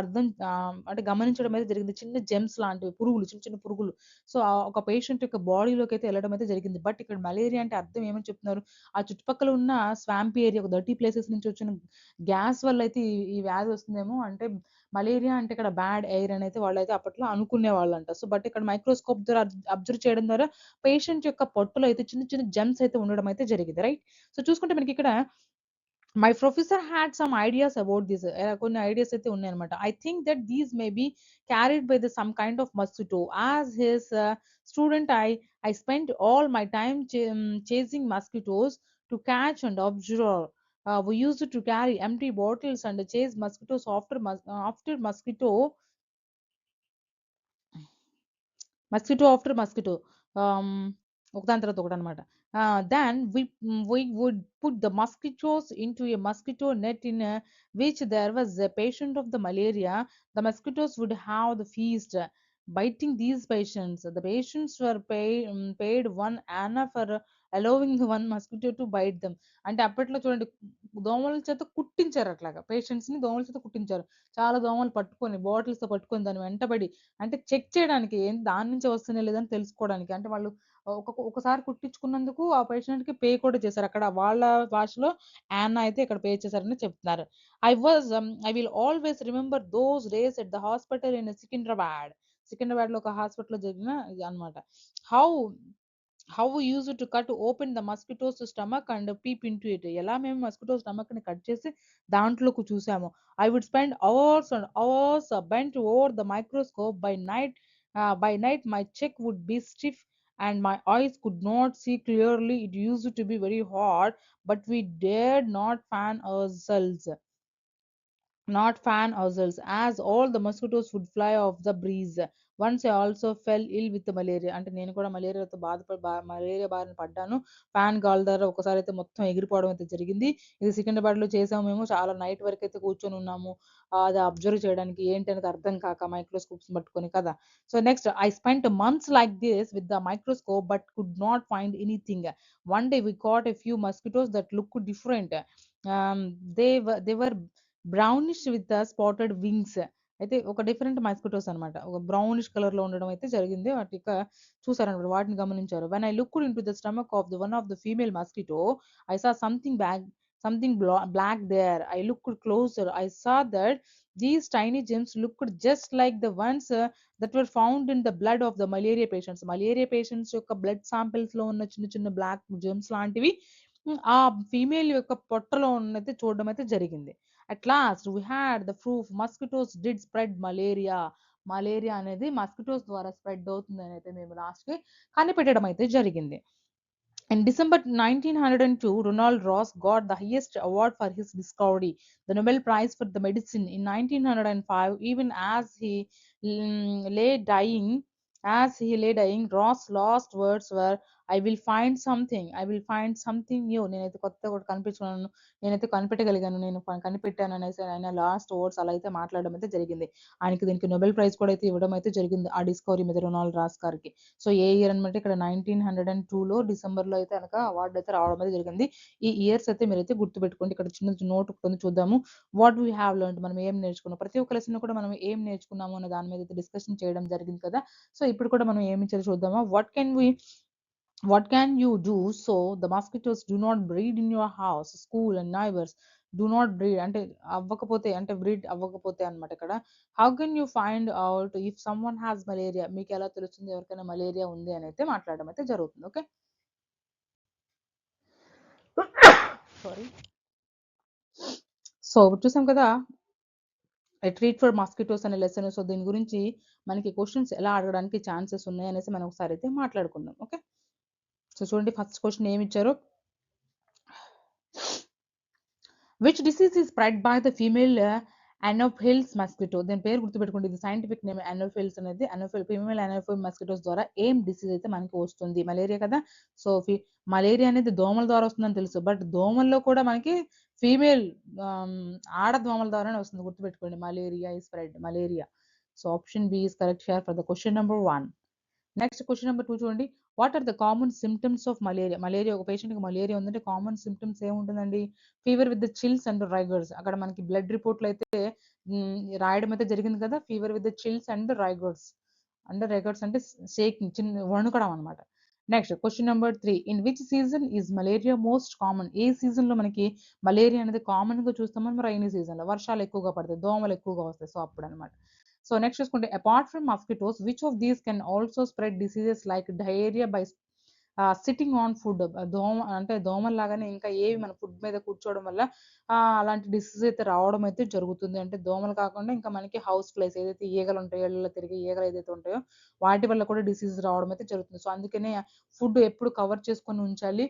Speaker 1: అంటే గమనించడం అయితే జరిగింది. చిన్న జెమ్స్ లాంటివి పురుగులు, చిన్న చిన్న పురుగులు. సో, ఒక పేషెంట్ యొక్క బాడీలోకి అయితే ఎళ్ళడం అయితే జరిగింది. బట్ ఇక్కడ మలేరియా అంటే అర్థం ఏమని చెప్తున్నారు? ఆ చుట్టుపక్కల ఉన్న స్వాంపీ ఏరియా, ఒక డర్టీ ప్లేసెస్ నుంచి వచ్చిన గ్యాస్ వల్ల అయితే ఈ వ్యాధి వస్తుందేమో. అంటే మలేరియా అంటే ఇక్కడ బ్యాడ్ ఎయిర్ అని అయితే వాళ్ళైతే అప్పట్లో అనుకునేవాళ్ళంట. సో, బట్ ఇక్కడ మైక్రోస్కోప్ ద్వారా అబ్జర్వ్ చేయడం ద్వారా పేషెంట్ యొక్క పొట్టలో అయితే చిన్న చిన్న జెమ్స్ అయితే ఉండడం అయితే జరిగింది. రైట్? సో, చూసుకుంటే మనకిక్కడ my professor had some ideas about this. కొన్ని ఐడియాస్ అయితే ఉన్నాయన్నమాట. I think that these may be carried by some kind of mosquito. As his student, I spent all my time chasing mosquitoes to catch and observe. We used to carry empty bottles and chase mosquitoes after mosquito after mosquito. ఒకదాని తర్వాత ఒకటనమాట. Then we would put the mosquitoes into a mosquito net in which there was a patient of the malaria. The mosquitoes would have the feast, biting these patients. The patients were paid 1 anna for allowing one mosquito to bite them. అంటే అప్పట్లో చూడండి, దోమల చేత కుట్టించారు అట్లాగా. పేషెంట్స్‌ని దోమల చేత కుట్టించారు. చాలా దోమలు పట్టుకొని, బాటిల్స్‌తో పట్టుకొని దాని వెంటబడి అంటే చెక్ చేయడానికి దాని నుంచే వస్తున్నాయా లేదని తెలుసుకోవడానికి. అంటే వాళ్ళు ఒకసారి కుట్టించుకున్నందుకు ఆ పేషెంట్‌కి పే కూడా చేశారు. అక్కడ వాళ్ళ భాషలో యానా అయితే ఇక్కడ పే చేశారని చెప్తున్నారు. I will always remember those days at the hospital in Secunderabad. సికింద్రాబాద్‌లో ఒక హాస్పిటల్‌లో జరిగిన ఇది అన్నమాట. How how we used to cut open the mosquitoes stomach and peep into it. ఎలా మేము మస్కిటో స్టమక్‌ని కట్ చేసి దాంట్లోకి చూసాము. I would spend hours and hours bent over the microscope. By night my cheek would be stiff and my eyes could not see clearly. It used to be very hot, but we dared not fan ourselves as all the mosquitoes would fly off the breeze. Once I also fell ill with the malaria. అంటే నేను కూడా మలేరియా బారిన పడ్డాను. ఫ్యాన్ గాలి ద్వారా ఒకసారి అయితే మొత్తం ఎగిరిపోవడం అయితే జరిగింది. ఇది సికింద్రాబాద్‌లో చేసాము మేము. చాలా నైట్ వరకు అయితే కూర్చొని ఉన్నాము. అది అబ్జర్వ్ చేయడానికి ఏంటి అనేది అర్థం కాక మైక్రోస్కోప్స్ పట్టుకొని కదా. So next I spent months like this with the microscope but could not find anything. One day we caught a few mosquitoes that looked different. They were brownish with spotted wings. అయితే ఒక డిఫరెంట్ మస్కిటోస్ అన్నమాట. ఒక బ్రౌనిష్ కలర్‌లో ఉండడం అయితే జరిగింది. వాటి యొక్క చూసారన్నమాట. వాటిని గమనించారు. When I looked into the stomach of one of the female mosquito, I saw something black there. I looked closer. I saw that these tiny gems looked just like the ones that were found in the blood of the malaria patients. Malaria patients యొక్క బ్లడ్ సాంపిల్స్ లో ఉన్న చిన్న చిన్న బ్లాక్ జెమ్స్ లాంటివి ఆ ఫీమేల్ యొక్క పొట్టలో ఉన్నది చూడడం అయితే జరిగింది. At last we had the proof mosquitoes did spread malaria. Malaria అనేది మస్కిటోస్ ద్వారా స్ప్రెడ్ అవుతుందని అయితే మేము లాస్ట్ కి కనిపెట్టడం అయితే జరిగింది. In December 1902, Ronald Ross got the highest award for his discovery, the Nobel Prize for the Medicine. In 1905, even lay dying, as he lay dying, Ross' last words were, I will find something new. నేనైతే కొత్తగా ఒకటి కనిపించుకున్నాను, నేనైతే కనిపెట్టగలిగాను, నేను కనిపెట్టాను అనేసి ఆయన లాస్ట్ వర్డ్స్ అలా అయితే మాట్లాడడం అయితే జరిగింది. ఆయనకి దీనికి నోబెల్ ప్రైజ్ కూడా అయితే ఇవ్వడం అయితే జరిగింది ఆ డిస్కవరీ మీద రొనాల్డ్ రాస్ గారికి. సో ఏ ఇయర్ అనమాట ఇక్కడ 1902లో డిసెంబర్‌లో అయితే గనక అవార్డ్ అయితే రావడం అయితే జరిగింది. ఈ ఇయర్స్ అయితే మీరైతే గుర్తుపెట్టుకోండి. ఇక్కడ చిన్న నోట్ ఒకటి ఉంది చూద్దాము. వాట్ వి హావ్ లెర్న్డ్, మనం ఏం నేర్చుకున్నాం. ప్రతి ఒక్క లెసన్‌లో కూడా మనం ఏం నేర్చుకున్నాము అనే దాని మీద అయితే డిస్కషన్ చేయడం జరిగింది కదా. సో ఇప్పుడు కూడా మనం ఏమి చేయాలో చూద్దామా. What can you do so the mosquitoes do not breed in your house, school and neighbors? Do not breed అంటే అవ్వకపోతే అంటే బ్రీడ్ అవ్వకపోతే అన్నమాట ఇక్కడ. How can you find out if someone has malaria? మీకు ఎలా తెలుస్తుంది ఎవరికైనా మలేరియా ఉంది అని అయితే మాట్లాడడం అయితే జరుగుతుంది. ఓకే. సారీ. సో చూసాం కదా, ట్రీట్ ఫర్ మాస్కిటోస్ అనే లెసన్. సో దీని గురించి మనకి క్వశ్చన్స్ ఎలా అడగడానికి ఛాన్సెస్ ఉన్నాయి అనేసి మనం ఒకసారి అయితే మాట్లాడుకుందాం. ఓకే. సో చూడండి, ఫస్ట్ క్వశ్చన్ ఏమి ఇచ్చారు. Which disease is spread by the female anopheles mosquito? దీని పేరు గుర్తుపెట్టుకోండి. ఇది సైంటిఫిక్ నేమ్ అనోఫిల్స్ అనేది. ఫీమేల్ అనోఫిల్ మస్కిటోస్ ద్వారా ఏం డిసీజ్ అయితే మనకి వస్తుంది? మలేరియా కదా. సో మలేరియా అనేది దోమల ద్వారా వస్తుందని తెలుసు. బట్ దోమల్లో కూడా మనకి ఫీమేల్ ఆడ దోమల ద్వారానే వస్తుంది. గుర్తుపెట్టుకోండి. మలేరియా ఈ spread malaria. So option B is correct here for the question number 1. Next question number 2 చూడండి. What are the common symptoms of malaria? Malaria ఒక పేషెంట్‌కి మలేరియా ఉందంటే కామన్ సింప్టమ్స్ ఏముంటుందండి? Fever with the chills and rigors. అక్కడ మనకి బ్లడ్ రిపోర్ట్‌లో అయితే రాయడం అయితే జరిగింది కదా! Fever with the chills and rigors. And rigors అంటే షేకింగ్ చిన్న వణుకడం అన్నమాట. Next question number 3 in which season is malaria most common? ఏ సీజన్‌లో మనకి మలేరియా అనేది కామన్‌గా చూస్తామో రైనీ సీజన్‌లో. వర్షాలు ఎక్కువగా పడతాయి. దోమలు ఎక్కువగా వస్తాయి. సో, అప్పుడన్నమాట. సో, నెక్స్ట్ చూసుకుంటే apart from mosquitoes which of these can also spread diseases like diarrhoea by sitting on food. అంటే దోమల్లాగానే ఇంకా ఏవి మన ఫుడ్ మీద కూర్చోవడం వల్ల అలాంటి డిసీజ్ అయితే రావడం అయితే జరుగుతుంది. అంటే దోమలు కాకుండా ఇంకా మనకి హౌస్ ఫ్లైస్ ఏదైతే ఈగలుంటాయో, ఇళ్ళలో తిరిగే ఈగలు ఏదైతే ఉంటాయో వాటి వల్ల కూడా డిసీజ్ రావడం అయితే జరుగుతుంది. సో, అందుకనే ఫుడ్ ఎప్పుడు కవర్ చేసుకొని ఉంచాలి.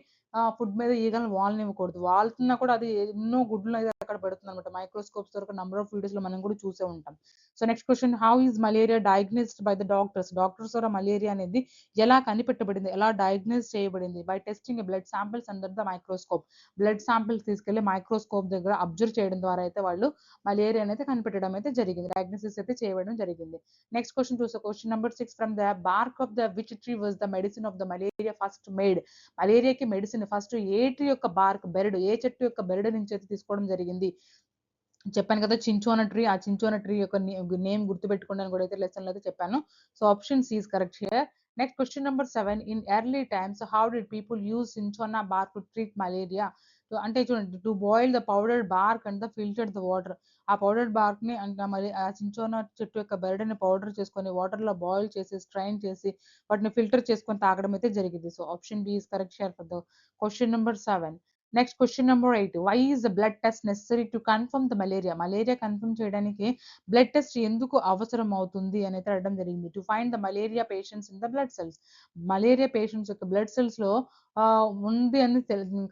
Speaker 1: ఫుడ్ మీద ఈగలను వాలనివ్వకూడదు. వాలుతున్నా కూడా అది ఎన్నో గుడ్లనైతే అక్కడ పెడుతుందన్నమాట. మైక్రోస్కోప్స్ ద్వారా నంబర్ ఆఫ్ వీడియోస్‌లో మనం కూడా చూసే ఉంటాం. So, next question how is malaria diagnosed by the doctors? Doctors ద్వారా మలేరియా అనేది ఎలా కనిపెట్టబడింది? ఎలా డయాగ్నోస్ చేయబడింది? By testing blood samples under the microscope. Blood samples తీసుకెళ్ళి మైక్రోస్కోప్ దగ్గర అబ్జర్వ్ చేయడం ద్వారా అయితే వాళ్ళు మలేరియా అనేది కనిపెట్టడం అయితే జరిగింది. డయాగ్నోసిస్ అయితే చేయడం జరిగింది. నెక్స్ట్ క్వెషన్ చూస్తే question number 6 from the bark of the which tree was the medicine of the malaria first made? మలేరియాకి మెడిసిన్ ఫస్ట్ ఏ ట్రీ యొక్క బార్క్ బెరడు ఏ చెట్టు యొక్క బెరడు నుంచి అయితే తీసుకోవడం జరిగింది? చెప్పాను కదా! చించోనా ట్రీ. ఆ చించోనా ట్రీ యొక్క నేమ్ గుర్తుపెట్టుకోండి అని కూడా అయితే లెసన్‌లో అయితే చెప్పాను. So, option C is correct here. Next question number 7 in early times how did people use cinchona bark to treat malaria? So, అంటే చూడండి to boil the powdered bark and the filtered the water. ఆ పౌడర్డ్ బార్క్‌ని అంటే మరి ఆ చించోనా చెట్టు యొక్క బెరడుని పౌడర్ చేసుకొని వాటర్‌లో బాయిల్ చేసి, స్ట్రెయిన్ చేసి వాటిని ఫిల్టర్ చేసుకొని తాగడం అయితే జరిగింది. So, option B is correct here for the question number 7. Next question number 8 why is the blood test necessary to confirm the malaria? Malaria confirm చేయడానికి బ్లడ్ టెస్ట్ ఎందుకు అవసరం అవుతుంది అని అయితే అడగడం జరిగింది. To find the malaria patients in the blood cells. Malaria patients యొక్క బ్లడ్ సెల్స్‌లో ఉంది అని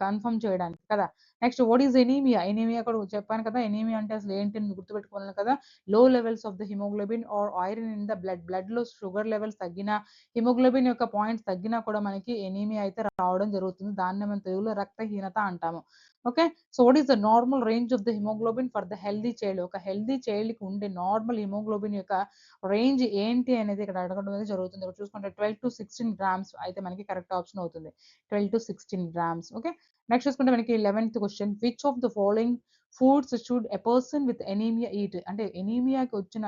Speaker 1: కన్ఫర్మ్ చేయడానికి కదా! Next what is anaemia? Anaemia కూడా చెప్పాను కదా! ఎనీమియా అంటే అసలు ఏంటి అని గుర్తుపెట్టుకోవాలి కదా! Low levels of the haemoglobin or iron in the blood. బ్లడ్‌లో షుగర్ లెవెల్స్ తగ్గినా, హిమోగ్లోబిన్ యొక్క పాయింట్స్ తగ్గినా కూడా మనకి ఎనీమియా అయితే రావడం జరుగుతుంది. దాన్నే మనం తెలుగులో రక్తహీనత అంటాము. Okay. So, what is the normal range of the haemoglobin for the healthy child? ఒక హెల్తీ చైల్డ్‌కి ఉండే నార్మల్ హిమోగ్లోబిన్ యొక్క రేంజ్ ఏంటి అనేది ఇక్కడ అడగడం అనేది జరుగుతుంది. ఇక్కడ చూసుకుంటే 12-16 గ్రామ్స్ అయితే మనకి కరెక్ట్ ఆప్షన్ అవుతుంది. 12-16 గ్రామ్స్. ఓకే. నెక్స్ట్ చూసుకుంటే మనకి 11థ్ question which of the following foods should a person with anaemia eat? అంటే ఎనీమియాకి వచ్చిన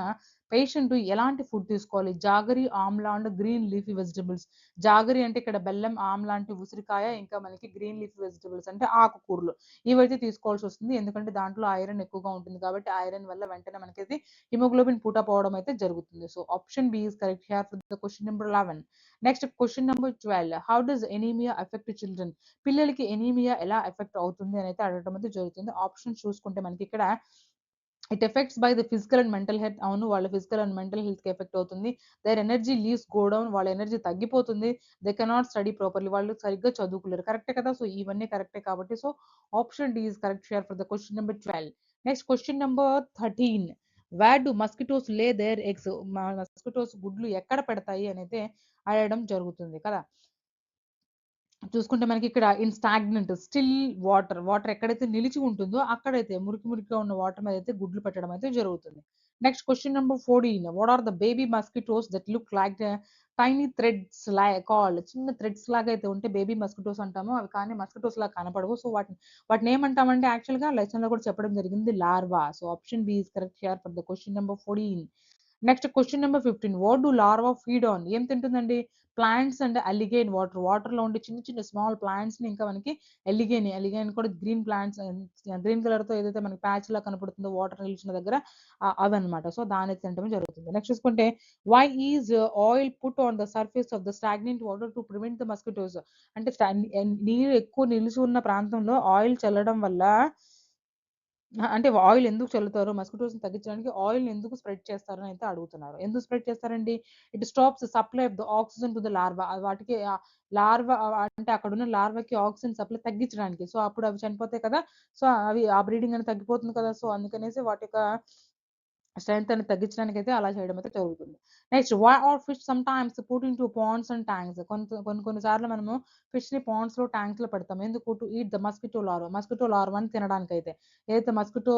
Speaker 1: పేషెంట్ ఎలాంటి ఫుడ్ తీసుకోవాలి? Jaggery, amla and green leafy vegetables. Jaggery అంటే ఇక్కడ బెల్లం, ఆమ్లా అంటే ఉసిరికాయ, ఇంకా మనకి గ్రీన్ లీఫీ వెజిటబుల్స్ అంటే ఆకుకూరలు. ఇవైతే తీసుకోవాల్సి వస్తుంది. ఎందుకంటే దాంట్లో ఐరన్ ఎక్కువగా ఉంటుంది కాబట్టి ఐరన్ వల్ల వెంటనే మనకైతే హిమోగ్లోబిన్ పుటప్ అవ్వడం అయితే జరుగుతుంది. So, option B is correct here for the question number 11. Next question number 12 how does anaemia affect children? పిల్లలకి ఎనీమియా ఎలా ఎఫెక్ట్ అవుతుంది అని అయితే అడగడం అయితే జరుగుతుంది. ఆప్షన్స్ చూసుకుంటే మనకి ఇక్కడ it affects by the physical and mental health. అవును, వాళ్ళ ఫిజికల్ అండ్ మెంటల్ హెల్త్‌కి ఎఫెక్ట్ అవుతుంది. Their energy levels go down. వాళ్ళ ఎనర్జీ తగ్గిపోతుంది. They cannot study properly. వాళ్ళు సరిగ్గా చదువుకోలేరు. కరెక్టే కదా! సో, ఇవన్నీ కరెక్టే కాబట్టి so, option D is correct here for the question number 12. Next question number 13 where do mosquitoes lay their eggs? Mosquitoes గుడ్లు ఎక్కడ పెడతాయి అనైతే అడగడం జరుగుతుంది కదా! చూసుకుంటే మనకిక్కడ in stagnant still water, water ఎక్కడైతే నిలిచి ఉంటుందో అక్కడైతే మురికి మురికిగా ఉన్న వాటర్ మీద అయితే గుడ్లు పెట్టడం అయితే జరుగుతుంది. Next question number 14 what are the baby mosquitoes that look like tiny threads called? చిన్న థ్రెడ్స్ లాగా అయితే ఉంటే బేబీ మస్కిటోస్ అంటాము. అవి కానీ మస్కిటోస్ లాగా కనపడవు. సో, వాటిని ఏమంటామంటే యాక్చువల్‌గా లెసన్‌లో కూడా చెప్పడం జరిగింది larva. So, option B is correct here for the question number 14. Next question number 15 what do larva feed on? ఏం తింటుందండి? Plants and algae in water. వాటర్‌లో ఉండే చిన్న చిన్న స్మాల్ ప్లాంట్స్‌ని ఇంకా మనకి ఎలిగేన్ కూడా గ్రీన్ ప్లాంట్స్ గ్రీన్ కలర్‌తో ఏదైతే మనకి ప్యాచ్‌లా కనపడుతుందో వాటర్ నిలిచిన దగ్గర అవన్నమాట. సో, దాన్ని తినటం జరుగుతుంది. నెక్స్ట్ చూసుకుంటే why is oil put on the surface of the stagnant water to prevent the mosquitoes? అంటే నీరు ఎక్కువ నిలిచి ఉన్న ప్రాంతంలో ఆయిల్ చల్లడం వల్ల అంటే ఆయిల్ ఎందుకు చల్లుతారు? మస్కిటోస్‌ని తగ్గించడానికి ఆయిల్‌ని ఎందుకు స్ప్రెడ్ చేస్తారు అని అయితే అడుగుతున్నారు. ఎందుకు స్ప్రెడ్ చేస్తారండి? It stops supply of the oxygen to the larva. వాటికి లార్వా అంటే అక్కడున్న లార్వాకి ఆక్సిజన్ సప్లై తగ్గించడానికి. సో, అప్పుడు అవి చనిపోతాయి కదా! సో, అవి ఆ బ్రీడింగ్ అనేది తగ్గిపోతుంది కదా! సో, అందుకనేసి వాటి యొక్క స్ట్రెంత్ అనేది తగ్గించడానికైతే అలా చేయడం అయితే జరుగుతుంది. Next why are fish sometimes put into ponds and tanks. కొన్ని సార్లు మనము ఫిష్‌ని పాండ్స్‌లో, ట్యాంక్స్‌లో పెడతాం. ఎందుకు? To eat the mosquito larva. Mosquito లార్వాని తినడానికైతే. ఏదైతే మస్కిటో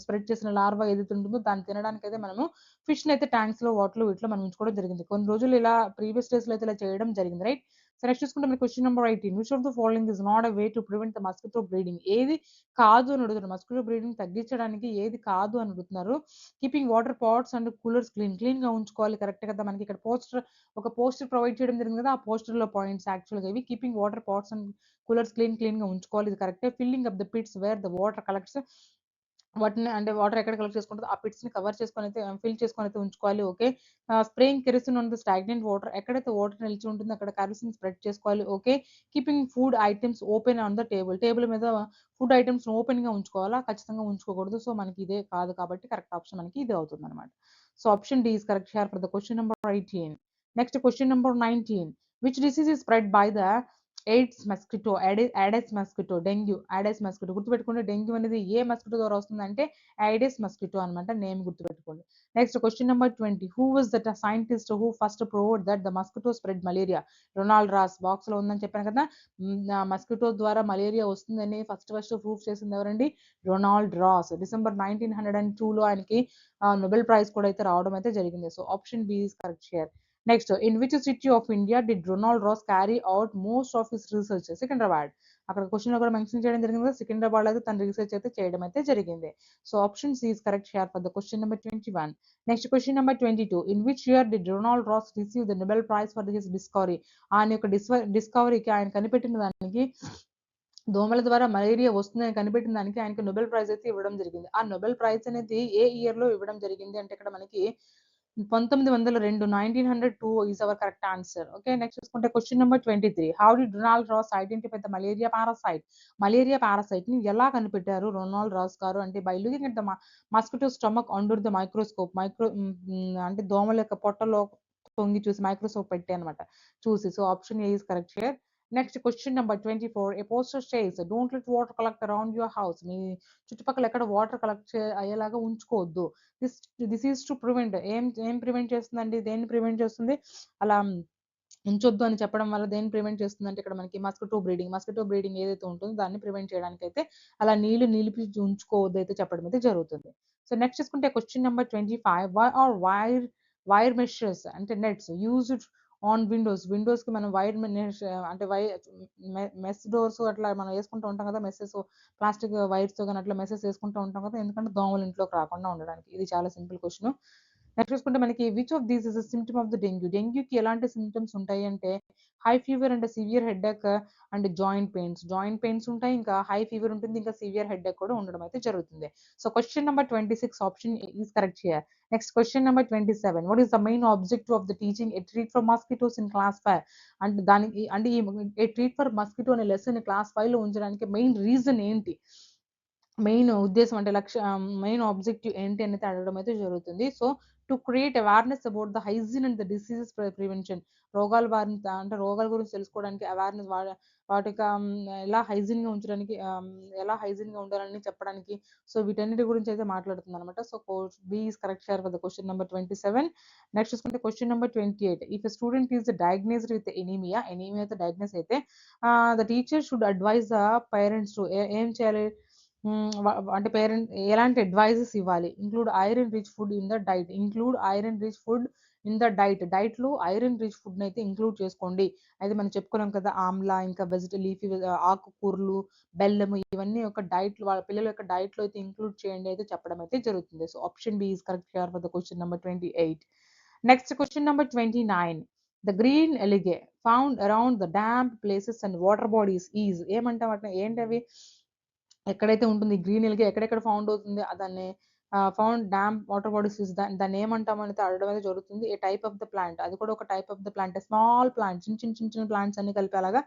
Speaker 1: స్ప్రెడ్ చేసిన లార్వా ఏదైతే ఉంటుందో దాన్ని తినడానికైతే మనము ఫిష్‌ని అయితే ట్యాంక్స్‌లో, వాటర్‌లో వీటిలో మనం ఉంచుకోవడం జరిగింది. కొన్ని రోజులు ఇలా ప్రీవియస్ డేస్‌లో అయితే ఇలా చేయడం జరిగింది. రైట్? సో, నెక్స్ట్ చూసుకుంటే మనకి question number 18 which of the following is not a way to prevent the mosquito breeding. ఏది కాదు అని అడుగుతున్నారు. మస్కిటో బ్రీడింగ్ తగ్గించడానికి ఏది కాదు అని అడుగుతున్నారు. Keeping water pots and coolers క్లీన్‌గా ఉంచుకోవాలి. కరెక్టే కదా! మనకి ఇక్కడ ఒక పోస్టర్ ప్రొవైడ్ చేయడం జరిగింది కదా! ఆ పోస్టర్‌లో పాయింట్స్ యాక్చువల్‌గా ఇవి. Keeping water pots and coolers క్లీన్‌గా ఉంచుకోవాలి. ఇది కరెక్టే. Filling up the pits where the water collects. వాటిని అంటే వాటర్ ఎక్కడ కలెక్ట్ చేసుకుంటదో ఆ పిట్స్‌ని కవర్ చేసుకొనైతే ఫిల్ చేసుకొనైతే ఉంచుకోవాలి. Okay. Spraying kerosene on the stagnant water. ఎక్కడైతే వాటర్ నిలిచి ఉంటుందో అక్కడ కెరసిన్ స్ప్రెడ్ చేసుకోవాలి. Okay. Keeping food items open on the table. Table మీద ఫుడ్ ఐటెమ్స్‌ని ఓపెన్‌గా ఉంచుకోవాలా? ఖచ్చితంగా ఉంచుకోకూడదు. సో, మనకి ఇదే కాదు కాబట్టి కరెక్ట్ ఆప్షన్ మనకి ఇదే అవుతుందన్నమాట. So, option D is correct here for the question number 18. Next question number 19. Which disease is spread by the aedes mosquito, aedes mosquito, dengue, aedes mosquito గుర్తుపెట్టుకోండి. డెంగ్యూ అనేది ఏ మస్కిటో ద్వారా వస్తుందంటే యాడెస్ మస్కిటో అనమాట. నేమ్ గుర్తుపెట్టుకోండి. Next question number 20. Who was that scientist who first proved that the mosquito spread malaria? Ronald Ross. బాక్స్‌లో ఉందని చెప్పాను కదా! మస్కిటో ద్వారా మలేరియా వస్తుందని ఫస్ట్ ప్రూవ్ చేసింది ఎవరండి? Ronald Ross. డిసెంబర్ 1902లో ఆయనకి నోబెల్ ప్రైజ్ కూడా అయితే రావడం అయితే జరిగింది. So, option B is correct here. Next in which city of India did Ronald Ross carry out most of his research? Secunderabad. అక్కడ క్వెషన్‌లో కూడా మెన్షన్ చేయడం జరిగింది కదా! సికింద్రాబాద్‌లో అయితే తన రీసెర్చ్ అయితే చేయడం అయితే జరిగింది. So, option C is correct here for the question number 21. Next question number 22. In which year did Ronald Ross receive the Nobel prize for his discovery? ఆయన యొక్క డిస్కవరీకి ఆయన కనిపెట్టిన దానికి దోమల ద్వారా మలేరియా వస్తుందని కనిపెట్టిన దానికి ఆయనకి నోబెల్ ప్రైజ్ అయితే ఇవ్వడం జరిగింది. ఆ నోబెల్ ప్రైజ్ అనేది ఏ ఇయర్‌లో ఇవ్వడం జరిగింది అంటే ఇక్కడ మనకి 1902 1902 is our correct answer. Okay. Next చూసుకుంటే question number 23. How did Ronald Ross identify the malaria parasite? Malaria పారాసైట్‌ని ఎలా కనిపెట్టారు రొనాల్డ్ రాస్ గారు అంటే by looking at the mosquito stomach under the microscope. అంటే దోమల యొక్క పొట్టలో తొంగి చూసి మైక్రోస్కోప్ పెట్టి అన్నమాట. చూసి. So, option A is correct here. Next question number 24. A poster says don't let water collect around your house. మీ చుట్టుపక్కల ఎక్కడ వాటర్ కలెక్ట్ అయ్యేలాగా ఉంచుకోవద్దు. This this is to prevent. ఏం ప్రివెంట్ చేస్తుందండి? దేన్ని ప్రివెంట్ చేస్తుంది? అలా ఉంచొద్దు అని చెప్పడం వల్ల దేన్ని ప్రివెంట్ చేస్తుందంటే ఇక్కడ మనకి మస్కిటో బ్రీడింగ్ ఏదైతే ఉంటుందో దాన్ని ప్రివెంట్ చేయడానికైతే అలా నీళ్లు నిలిపి ఉంచుకోవద్దు అయితే చెప్పడం అయితే జరుగుతుంది. సో, నెక్స్ట్ చూసుకుంటే question number 25. Why are wire meshes అంటే నెట్స్ యూజ్డ్ ఆన్ విండోస్‌కి మనం వైర్ మెష్ అంటే మెస్ డోర్స్ అట్లా మనం యేసుకుంటూ ఉంటాం కదా! ప్లాస్టిక్ వైర్స్‌తో గాని అట్లా మెషెస్ యేసుకుంటూ ఉంటాం కదా! ఎందుకంటే దోమలు ఇంట్లోకి రాకుండా ఉండడానికి. ఇది చాలా సింపుల్ క్వెషన్. నెక్స్ట్ చూసుకుంటే మనకి which of these is a symptom of the dengue? డెంగ్యూకి ఎలాంటి సింప్టమ్స్ ఉంటాయి అంటే high fever and severe headache and joint pains. Joint pains ఉంటాయి. ఇంకా హై ఫీవర్ ఉంటుంది. ఇంకా సివియర్ హెడేక్ కూడా ఉండడం అయితే జరుగుతుంది. So, question number 26 option is correct here. Next question number 27. What is the main objective of the teaching a treat for mosquitoes in class 5? అంటే దానికి అంటే ఈ ఎ ట్రీట్ ఫర్ మస్కిటో అనే లెసన్ క్లాస్ 5లో ఉంచడానికి మెయిన్ రీజన్ ఏంటి? మెయిన్ ఉద్దేశ్యం అంటే మెయిన్ ఆబ్జెక్టివ్ ఏంటి అనేది అడగడం అయితే జరుగుతుంది. So, to create awareness about the hygiene and the diseases prevention. రోగాల గురించి తెలుసుకోవడానికి అవేర్‌నెస్ వాటిక ఎలా హైజీన్‌గా ఉంచడానికి ఎలా హైజీన్‌గా ఉండాలని చెప్పడానికి సో, వీటన్నిటి గురించి అయితే మాట్లాడుతుందనమాట. So, B is correct here for the question number 27. Next చూసుకుంటే question number 28. If a student is diagnosed with ఎనీమియాతో డయాగ్నోస్ అయితే the teacher should advise the parents to ఏం చేయాలి? హ్మ్. అంటే ఎలాంటి అడ్వైజెస్ ఇవ్వాలి? Include iron rich food in the diet. డైట్‌లో ఐరన్ రిచ్ ఫుడ్‌నైతే ఇంక్లూడ్ చేసుకోండి. అయితే మనం చెప్పుకున్నాం కదా! ఆమ్లా ఇంకా ఆకుకూరలు, బెల్లము ఇవన్నీ ఒక డైట్‌లో వాళ్ళ పిల్లల యొక్క డైట్‌లో అయితే ఇంక్లూడ్ చేయండి అయితే చెప్పడం అయితే జరుగుతుంది. So, option B is correct here for the question number 28. Next question number 29. The green algae found around the damp places and water bodies ఏమంటాం వాటిని? ఏంటవి? ఎక్కడైతే ఉంటుంది గ్రీన్ ఎల్‌గా ఎక్కడెక్కడ ఫౌండ్ అవుతుంది దాన్ని ఫౌండ్ డామ్ వాటర్ బాడీస్ దాన్ని ఏమంటాం అనేది అడగడం అయితే జరుగుతుంది. A type of the plant అది కూడా ఒక type of the plant small plant చిన్న ప్లాంట్స్ అన్ని కలిపి అలాగా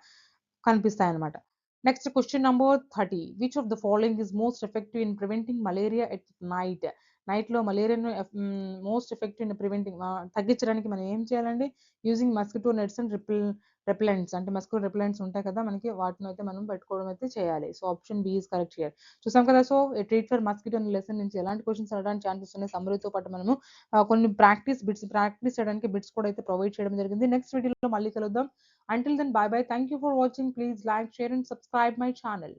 Speaker 1: కనిపిస్తాయన్నమాట. Next question number 30. Which of the following is most effective in preventing malaria at night? నైట్‌లో మలేరియాను మోస్ట్ ఎఫెక్టివ్ ఇన్ తగ్గించడానికి మనం ఏం చేయాలండి? Using mosquito nets and repellents అంటే మస్కిటో రిపెలెంట్స్ ఉంటాయి కదా! మనకి వాటినైతే మనం పెట్టుకోవడం అయితే చేయాలి. So, option B is correct here. చూసాం కదా! So, A treat for mosquito అనే లెసన్ నుంచి ఎలాంటి క్వెషన్స్ అడగడానికి ఛాన్సెస్ ఉన్నాయి. సమ్మరీతో పాటు మనము కొన్ని ప్రాక్టీస్ చేయడానికి బిట్స్ కూడా అయితే ప్రొవైడ్ చేయడం జరిగింది. నెక్స్ట్ వీడియోలో మళ్ళీ కలుద్దాం. Until then bye bye. Thank you for watching. Please like, share and subscribe my channel.